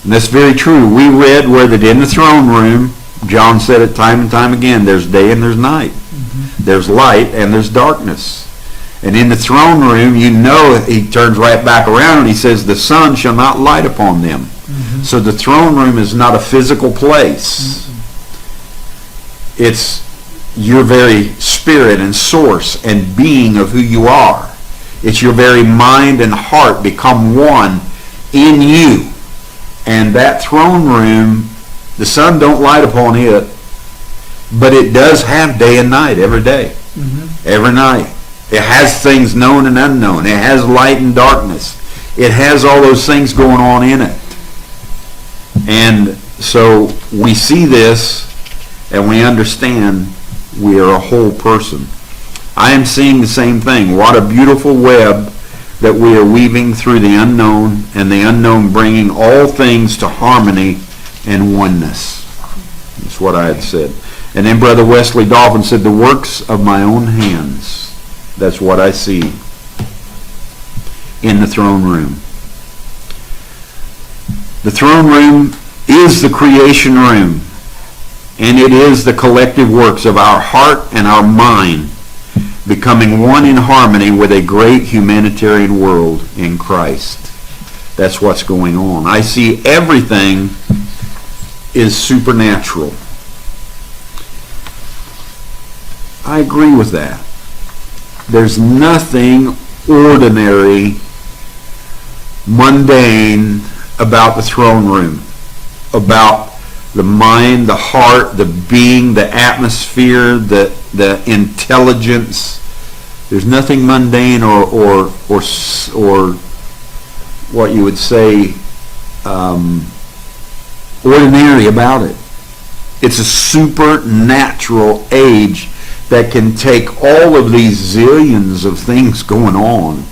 And that's very true. We read where that in the throne room, John said it time and time again, there's day and there's night. Mm-hmm. There's light and there's darkness. And in the throne room, he turns right back around and he says, the sun shall not light upon them. Mm-hmm. So the throne room is not a physical place. Mm-hmm. It's your very spirit and source and being of who you are. It's your very mind and heart become one in you. And that throne room, the sun don't light upon it, but it does have day and night every day. Mm-hmm. Every night. It has things known and unknown. It has light and darkness. It has all those things going on in it. And so we see this and we understand we are a whole person. I am seeing the same thing. What a beautiful web that we are weaving through the unknown, and the unknown bringing all things to harmony and oneness. That's what I had said. And then Brother Wesley Dolphin said, the works of my own hands. That's what I see in the throne room. The throne room is the creation room, and it is the collective works of our heart and our mind becoming one in harmony with a great humanitarian world in Christ. That's what's going on. I see everything is supernatural. I agree with that. There's nothing ordinary, mundane about the throne room, about the mind, the heart, the being, the atmosphere, the intelligence. There's nothing mundane or what you would say ordinary about it. It's a supernatural age that can take all of these zillions of things going on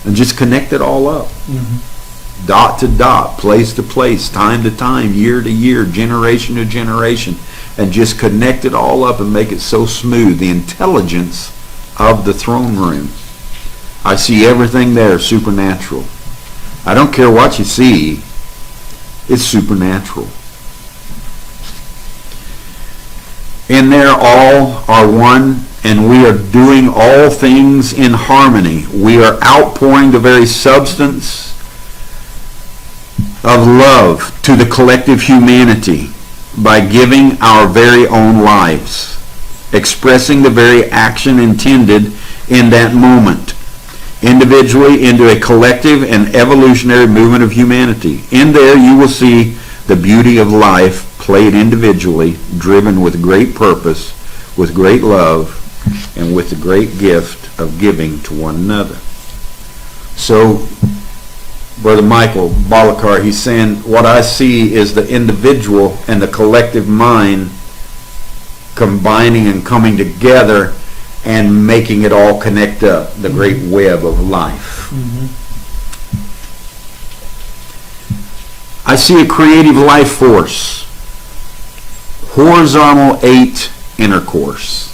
and just connect it all up. Mm-hmm. Dot to dot, place to place, time to time, year to year, generation to generation, and just connect it all up and make it so smooth. The intelligence of the throne room. I see everything there supernatural. I don't care what you see, it's supernatural. In there all are one, and we are doing all things in harmony. We are outpouring the very substance of love to the collective humanity by giving our very own lives, expressing the very action intended in that moment, individually into a collective and evolutionary movement of humanity. In there you will see the beauty of life played individually, driven with great purpose, with great love, and with the great gift of giving to one another. So, Brother Michael Balakar, he's saying, what I see is the individual and the collective mind combining and coming together and making it all connect up, the great web of life. Mm-hmm. I see a creative life force, horizontal 8 intercourse.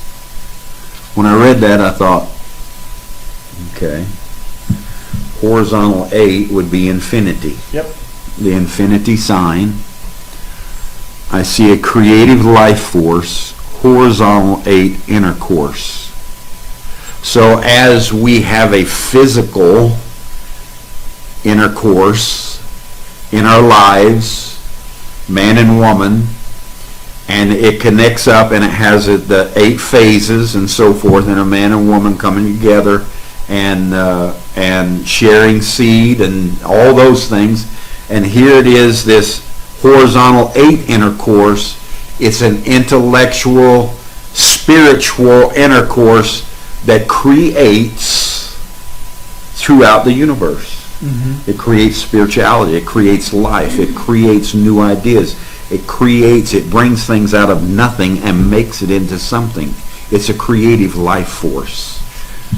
When I read that, I thought, okay, horizontal 8 would be infinity. Yep. The infinity sign. I see a creative life force, horizontal 8 intercourse. So as we have a physical intercourse in our lives, man and woman, and it connects up and it has the 8 phases and so forth, and a man and woman coming together and sharing seed and all those things. And here it is, this horizontal 8 intercourse. It's an intellectual, spiritual intercourse that creates throughout the universe. It creates spirituality. It creates life. It creates new ideas. It brings things out of nothing and makes it into something. It's a creative life force.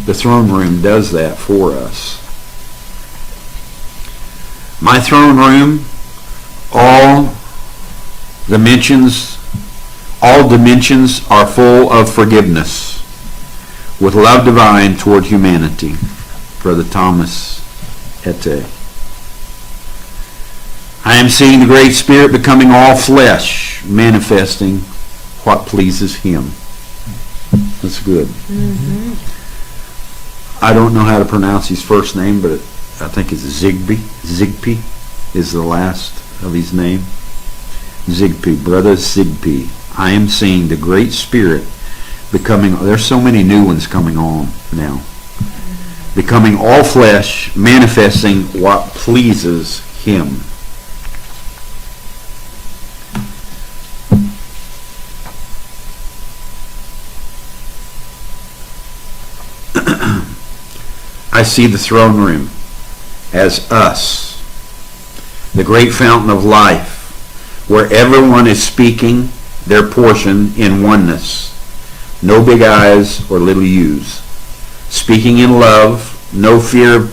The throne room does that for us. My throne room, all dimensions are full of forgiveness with love divine toward humanity. Brother Thomas Ete. I am seeing the Great Spirit becoming all flesh, manifesting what pleases Him. That's good. I don't know how to pronounce his first name, but I think it's Zigby. Zigby is the last of his name. Zigby, Brother Zigby. I am seeing the Great Spirit becoming, there's so many new ones coming on now. Becoming all flesh, manifesting what pleases Him. I see the throne room as us, the great fountain of life, where everyone is speaking their portion in oneness. No big I's or little U's. Speaking in love, no fear of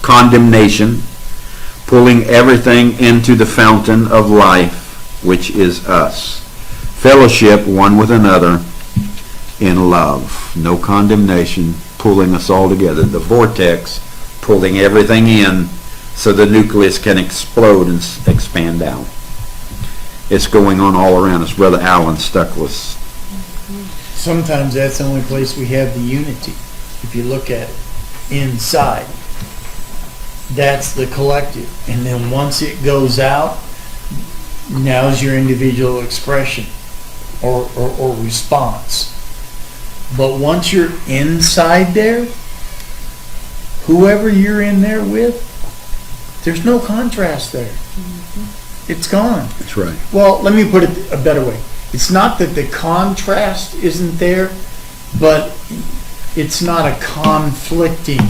condemnation, pulling everything into the fountain of life, which is us. Fellowship one with another in love. No condemnation, pulling us all together. The vortex pulling everything in so the nucleus can explode and expand out. It's going on all around us. Brother Alan Stuckless. Sometimes that's the only place we have the unity. If you look at it inside, that's the collective. And then once it goes out, now's your individual expression or response. But once you're inside there, whoever you're in there with, there's no contrast there. It's gone. That's right. Well, let me put it a better way. It's not that the contrast isn't there, but it's not a conflicting,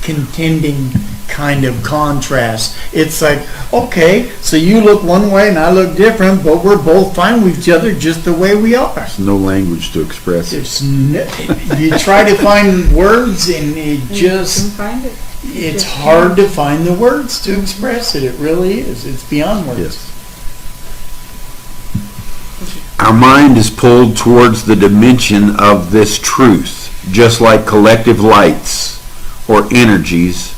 contending kind of contrast. It's like, okay, so you look one way and I look different, but we're both fine with each other just the way we are. There's no language to express it. You try to find words and it's hard to find the words to express it. It really is. It's beyond words. Yes. Our mind is pulled towards the dimension of this truth, just like collective lights or energies,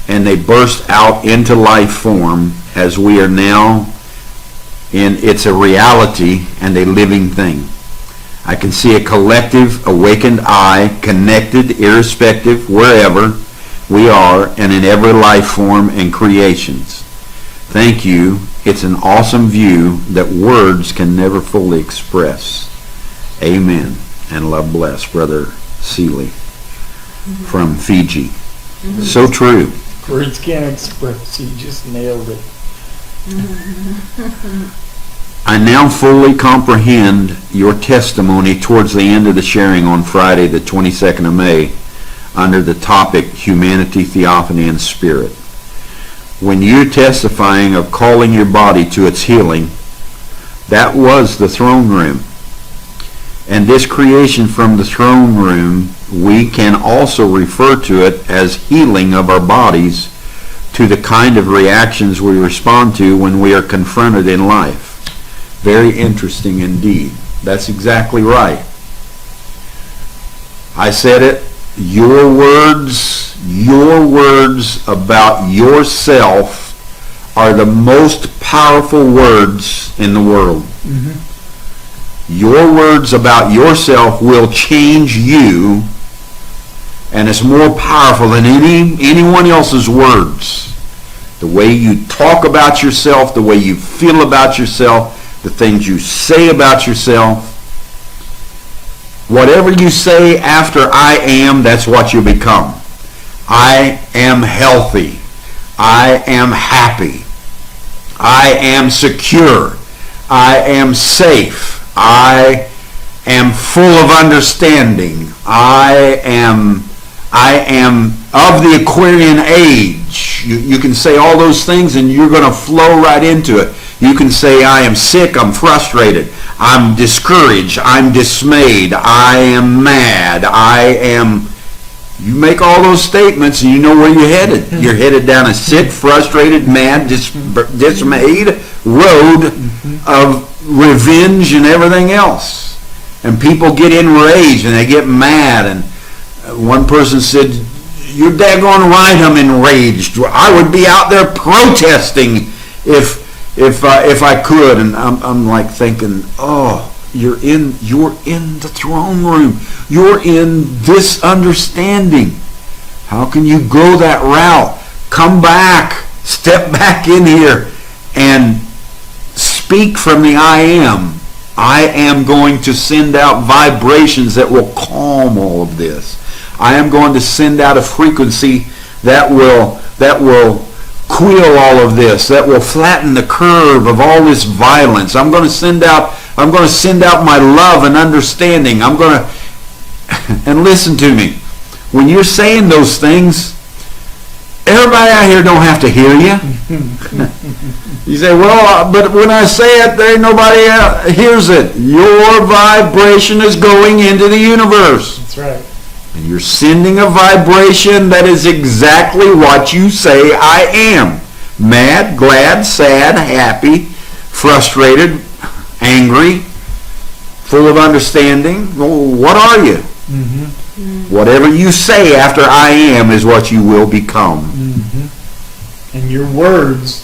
and they burst out into life form as we are now in. It's a reality and a living thing. I can see a collective awakened I, connected irrespective wherever we are and in every life form and creations. Thank you. It's an awesome view that words can never fully express. Amen. And love bless, Brother Seeley from Fiji. So true. Words can't express. You just nailed it. I now fully comprehend your testimony towards the end of the sharing on Friday, the 22nd of May, under the topic Humanity, Theophany, and Spirit. When you're testifying of calling your body to its healing, that was the throne room. And this creation from the throne room, we can also refer to it as healing of our bodies to the kind of reactions we respond to when we are confronted in life. Very interesting indeed. That's exactly right. I said it. Your words about yourself are the most powerful words in the world. Your words about yourself will change you, and it's more powerful than anyone else's words. The way you talk about yourself, the way you feel about yourself, the things you say about yourself. Whatever you say after I am, that's what you become. I am healthy. I am happy. I am secure. I am safe. I am full of understanding. I am of the Aquarian age. You can say all those things and you're going to flow right into it. You can say, I am sick, I'm frustrated, I'm discouraged, I'm dismayed, I am mad, you make all those statements and you know where you're headed. You're headed down a sick, frustrated, mad, dismayed road of revenge and everything else. And people get enraged and they get mad. And one person said, you're daggone right I'm enraged. I would be out there protesting if I could. And I'm like thinking, oh, you're in the throne room. You're in this understanding. How can you go that route? Come back. Step back in here and speak from the I am. I am going to send out vibrations that will calm all of this. I am going to send out a frequency that will quell all of this, that will flatten the curve of all this violence. I'm going to send out my love and understanding. And listen to me. When you're saying those things, everybody out here don't have to hear you. You say, well, but when I say it, there ain't nobody hears it. Your vibration is going into the universe. That's right. And you're sending a vibration that is exactly what you say I am. Mad, glad, sad, happy, frustrated, angry, full of understanding. Well, what are you? Whatever you say after I am is what you will become. And your words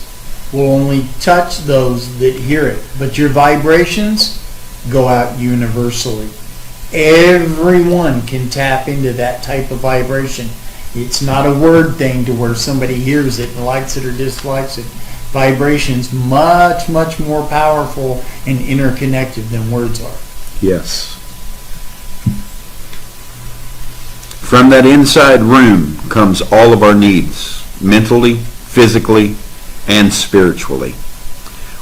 will only touch those that hear it. But your vibrations go out universally. Everyone can tap into that type of vibration. It's not a word thing to where somebody hears it and likes it or dislikes it. Vibration's much, much more powerful and interconnected than words are. Yes. From that inside room comes all of our needs, mentally, physically, and spiritually.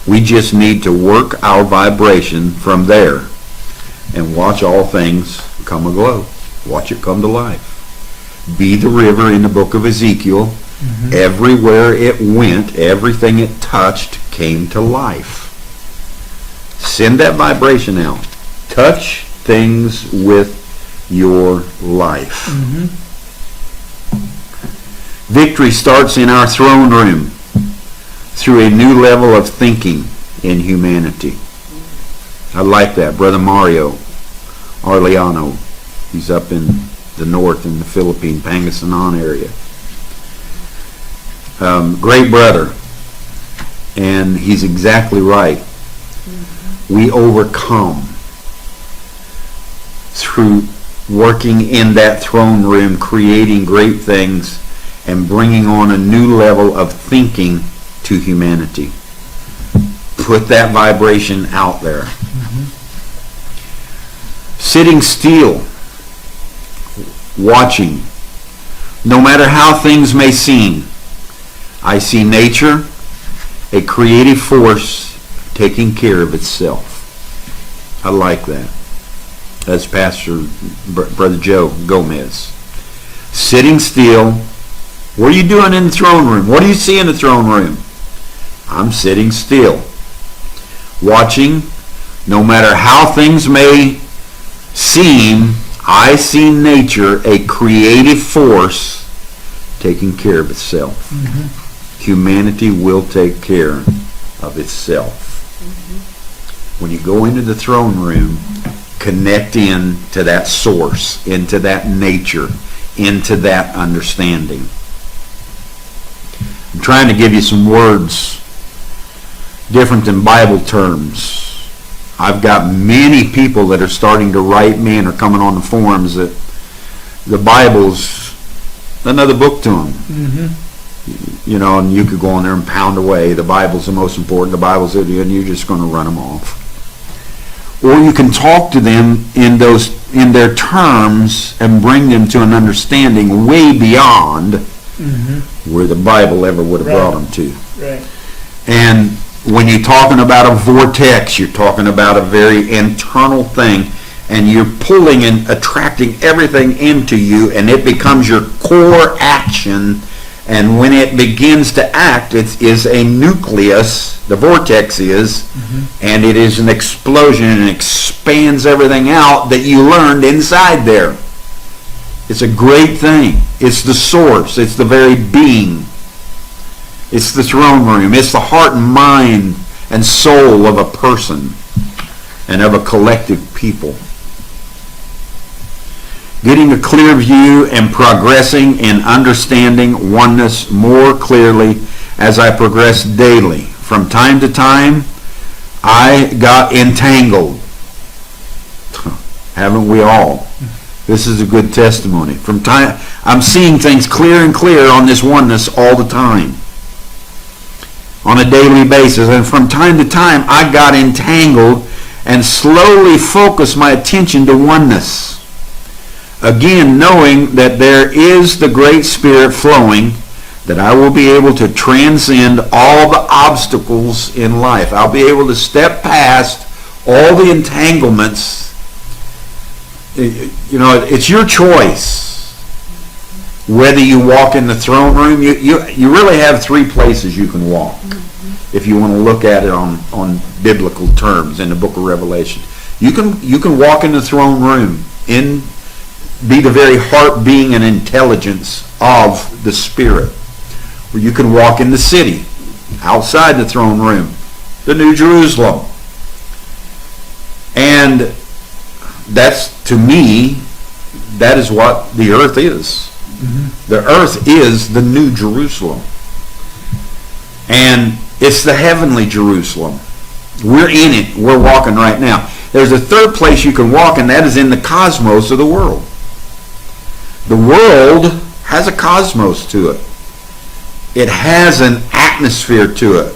We just need to work our vibration from there and watch all things come aglow. Watch it come to life. Be the river in the book of Ezekiel. Everywhere it went, everything it touched came to life. Send that vibration out. Touch things with your life. Victory starts in our throne room through a new level of thinking in humanity. I like that. Brother Mario Arliano, he's up in the north in the Philippine, Pangasinan area. Great brother. And he's exactly right. We overcome through working in that throne room, creating great things, and bringing on a new level of thinking to humanity. Put that vibration out there. Sitting still, watching. No matter how things may seem, I see nature, a creative force taking care of itself. I like that. That's Pastor Brother Joe Gomez. Sitting still. What are you doing in the throne room? What do you see in the throne room? I'm sitting still. Watching. No matter how things may seem, I see nature, a creative force, taking care of itself. Humanity will take care of itself. when you go into the throne room, connect in to that source, into that nature, into that understanding. I'm trying to give you some words different than Bible terms. I've got many people that are starting to write me and are coming on the forums that the Bible's another book to them. You know, and you could go on there and pound away. The Bible's the most important. The Bible's it, and you're just going to run them off. Or you can talk to them in their terms and bring them to an understanding way beyond where the Bible ever would have brought them to. Right. And when you're talking about a vortex, you're talking about a very internal thing, and you're pulling and attracting everything into you, and it becomes your core action. And when it begins to act, it is a nucleus, the vortex is, and it is an explosion and expands everything out that you learned inside there. It's a great thing. It's the source. It's the very being. It's the throne room. It's the heart and mind and soul of a person and of a collective people. Getting a clear view and progressing in understanding oneness more clearly as I progress daily. From time to time, I got entangled. Haven't we all? This is a good testimony. I'm seeing things clear and clear on this oneness all the time, on a daily basis. And from time to time, I got entangled and slowly focused my attention to oneness. Again, knowing that there is the Great Spirit flowing, that I will be able to transcend all the obstacles in life. I'll be able to step past all the entanglements. You know, it's your choice whether you walk in the throne room. You really have three places you can walk, if you want to look at it on biblical terms in the book of Revelation. You can walk in the throne room, be the very heart, being, and intelligence of the Spirit. Or you can walk in the city, outside the throne room, the New Jerusalem. And that's, to me, that is what the earth is. The earth is the New Jerusalem. And it's the heavenly Jerusalem. We're in it. We're walking right now. There's a third place you can walk, and that is in the cosmos of the world. The world has a cosmos to it. It has an atmosphere to it.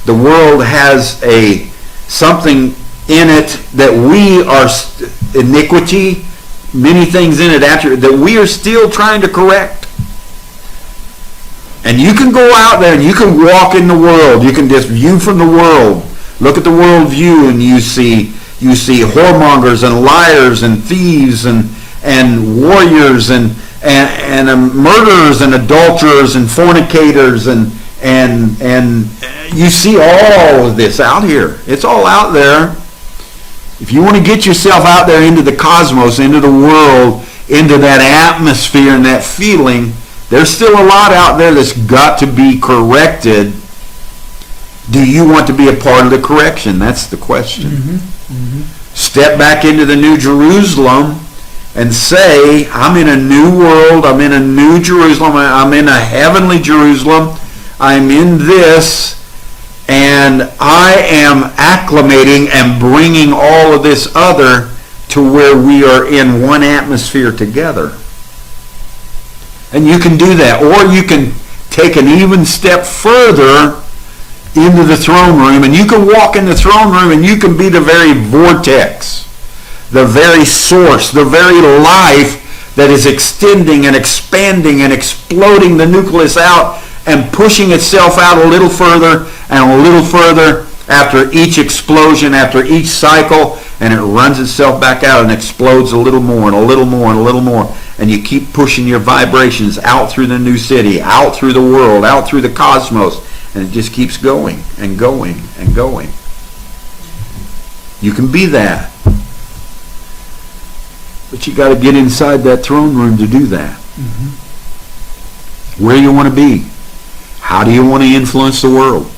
The world has something in it that we are iniquity, many things in it that we are still trying to correct. And you can go out there and you can walk in the world. You can just view from the world. Look at the world view, and you see whoremongers and liars and thieves and warriors and murderers and adulterers and fornicators and you see all of this out here. It's all out there. If you want to get yourself out there into the cosmos, into the world, into that atmosphere and that feeling, there's still a lot out there that's got to be corrected. Do you want to be a part of the correction? That's the question. Step back into the New Jerusalem and say, I'm in a new world, I'm in a new Jerusalem, I'm in a heavenly Jerusalem, I'm in this, and I am acclimating and bringing all of this other to where we are in one atmosphere together. And you can do that. Or you can take an even step further into the throne room, and you can walk in the throne room and you can be the very vortex, the very source, the very life that is extending and expanding and exploding the nucleus out and pushing itself out a little further and a little further after each explosion, after each cycle, and it runs itself back out and explodes a little more and a little more and a little more. And you keep pushing your vibrations out through the new city, out through the world, out through the cosmos, and it just keeps going and going and going. You can be that. But you got to get inside that throne room to do that. Where you want to be. How do you want to influence the world?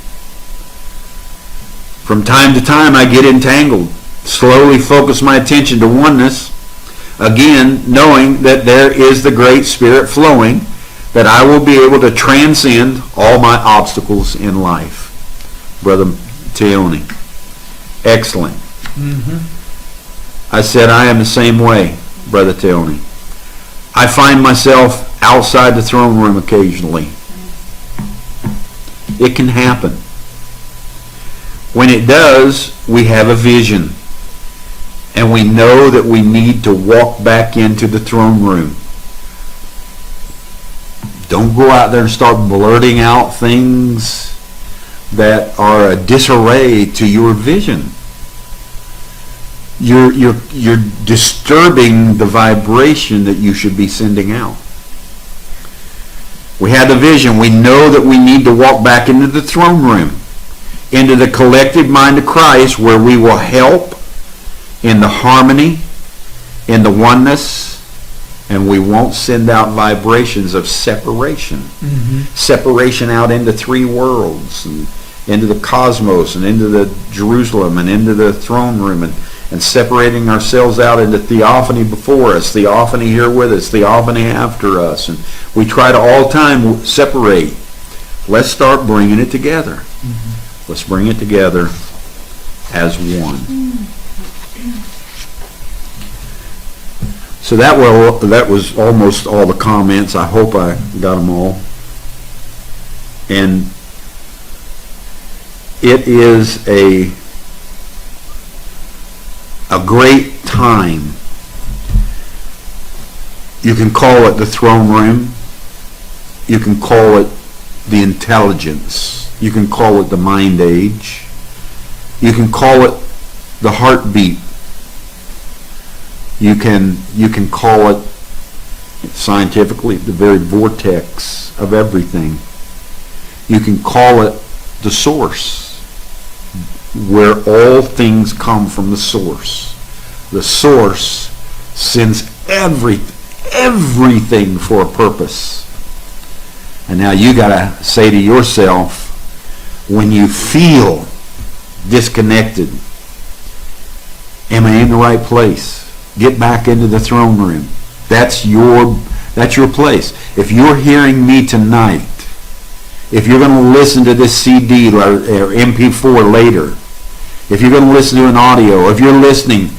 From time to time I get entangled, slowly focus my attention to oneness, again knowing that there is the great Spirit flowing, that I will be able to transcend all my obstacles in life. Brother Teone, excellent. I said I am the same way, Brother Teone. I find myself outside the throne room occasionally. It can happen. When it does, we have a vision. And we know that we need to walk back into the throne room. Don't go out there and start blurting out things that are a disarray to your vision. You're disturbing the vibration that you should be sending out. We have the vision. We know that we need to walk back into the throne room, into the collective mind of Christ, where we will help in the harmony, in the oneness, and we won't send out vibrations of separation. Separation out into three worlds, and into the cosmos, and into the Jerusalem, and into the throne room, and separating ourselves out into theophany before us, theophany here with us, theophany after us. And we try to all time separate. Let's start bringing it together. Let's bring it together as one. So that was almost all the comments. I hope I got them all. And it is a great time. You can call it the throne room. You can call it the intelligence. You can call it the mind age. You can call it the heartbeat. You can call it scientifically the very vortex of everything. You can call it the source, where all things come from the source. The source sends everything for a purpose. And now you got to say to yourself, when you feel disconnected, am I in the right place? Get back into the throne room. That's your place. If you're hearing me tonight, if you're going to listen to this CD or MP4 later, if you're going to listen to an audio, if you're listening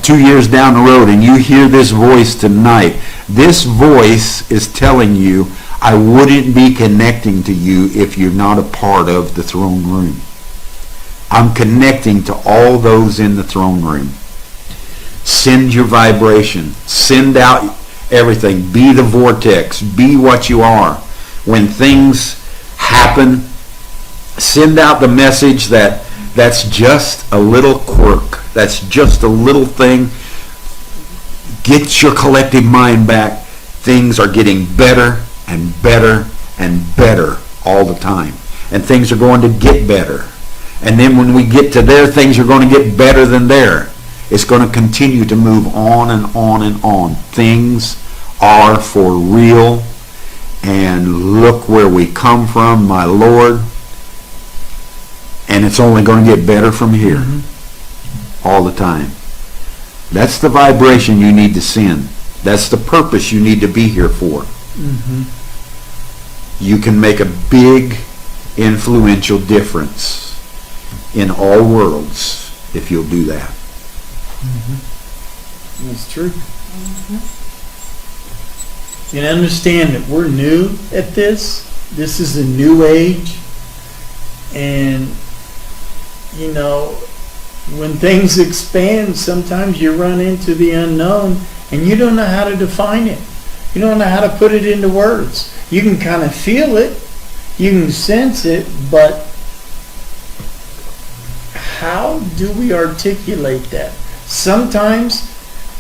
2 years down the road and you hear this voice tonight, this voice is telling you, I wouldn't be connecting to you if you're not a part of the throne room. I'm connecting to all those in the throne room. Send your vibration. Send out everything. Be the vortex. Be what you are. When things happen, send out the message that that's just a little quirk. That's just a little thing. Get your collective mind back. Things are getting better and better and better all the time. And things are going to get better. And then when we get to there, things are going to get better than there. It's going to continue to move on and on and on. Things are for real. And look where we come from, my Lord. And it's only going to get better from here. All the time. That's the vibration you need to send. That's the purpose you need to be here for. You can make a big, influential difference in all worlds if you'll do that. That's true. And understand that we're new at this. This is a new age. And, you know, when things expand, sometimes you run into the unknown and you don't know how to define it. You don't know how to put it into words. You can kind of feel it. You can sense it, but how do we articulate that? Sometimes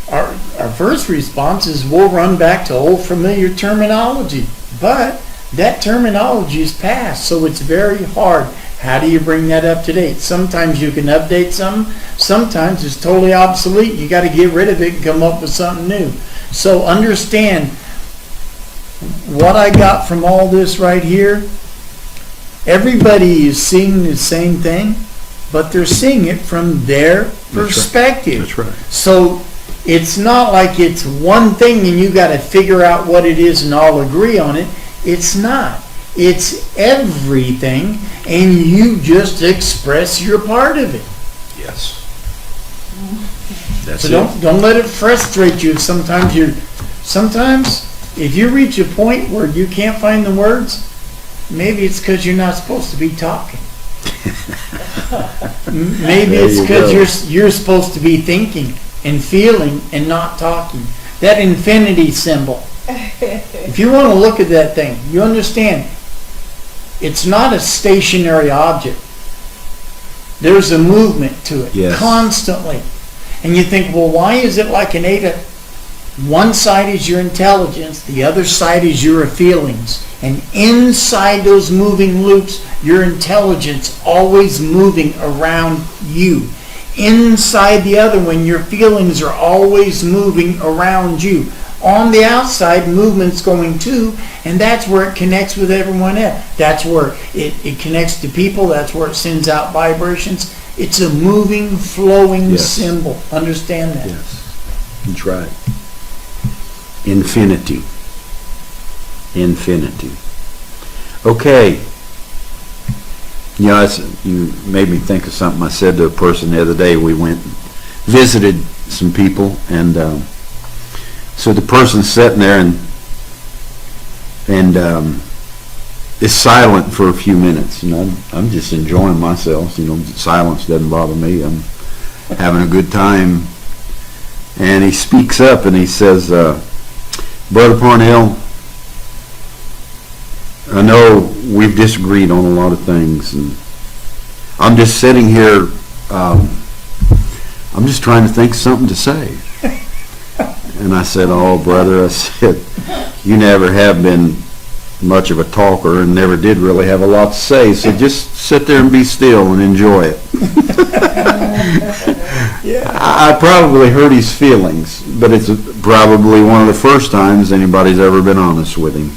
our first response is we'll run back to old familiar terminology, but that terminology is past, so it's very hard. How do you bring that up to date? Sometimes you can update something. Sometimes it's totally obsolete. You got to get rid of it and come up with something new. So understand what I got from all this right here. Everybody is seeing the same thing. but they're seeing it from their perspective. That's right. So it's not like it's one thing and you got to figure out what it is and all agree on it. It's not. It's everything, and you just express your part of it. Yes. That's So it. don't let it frustrate you. Sometimes if you reach a point where you can't find the words, maybe it's because you're not supposed to be talking. Maybe There it's you go. because you're supposed to be thinking and feeling and not talking. That infinity symbol. If you want to look at that thing, you understand it's not a stationary object. There's a movement to it Yes. constantly. And you think, well, why is it like an eta? One side is your intelligence, the other side is your feelings. And inside those moving loops, your intelligence always moving around you. Inside the other one, your feelings are always moving around you. On the outside, movement's going too, and that's where it connects with everyone else. That's where it connects to people. That's where it sends out vibrations. It's a moving, flowing Yes. symbol. Understand that? Yes. That's right. Infinity. Infinity. Okay. You know, you made me think of something I said to a person the other day. We went, visited some people, and so the person's sitting there and is silent for a few minutes. You know, I'm just enjoying myself. You know, silence doesn't bother me. I'm having a good time. And he speaks up and he says, Brother Parnell, I know we've disagreed on a lot of things, and I'm just sitting here, I'm just trying to think of something to say. And I said, oh, brother, I said, you never have been much of a talker and never did really have a lot to say, so just sit there and be still and enjoy it. Yeah. I probably hurt his feelings, but it's probably one of the first times anybody's ever been honest with him.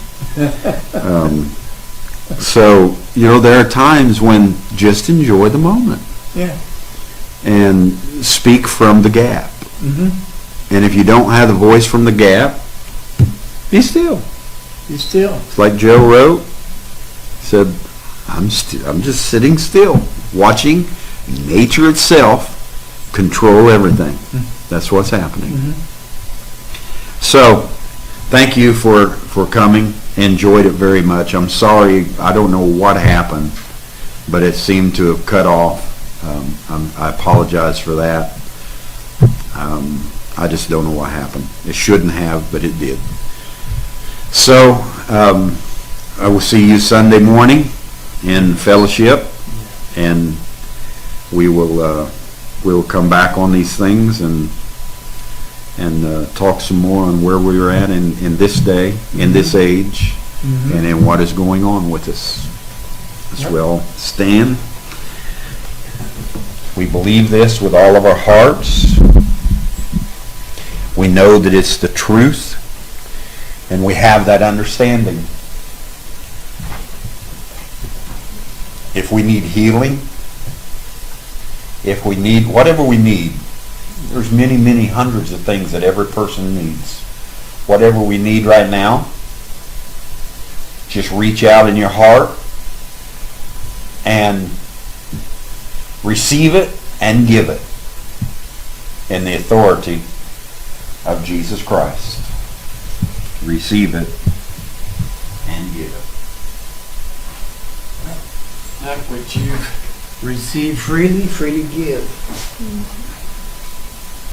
So, you know, there are times when just enjoy the moment Yeah. and speak from the gap. Mm-hmm. And if you don't have the voice from the gap, be still. You still. It's like Joe wrote, said, I'm just sitting still, watching nature itself control everything. That's what's happening. Mm-hmm. So, thank you for coming. Enjoyed it very much. I'm sorry, I don't know what happened, but it seemed to have cut off. I apologize for that. I just don't know what happened. It shouldn't have, but it did. So, I will see you Sunday morning in fellowship, and we will come back on these things and talk some more on where we are at in this day, in this age, and in what is going on with us. As well, stand. We believe this with all of our hearts. We know that it's the truth, and we have that understanding. If we need healing, if we need whatever we need, there's many, many hundreds of things that every person needs. Whatever we need right now, just reach out in your heart and receive it and give it in the authority of Jesus Christ. Receive it and give it. That which you receive freely, freely give.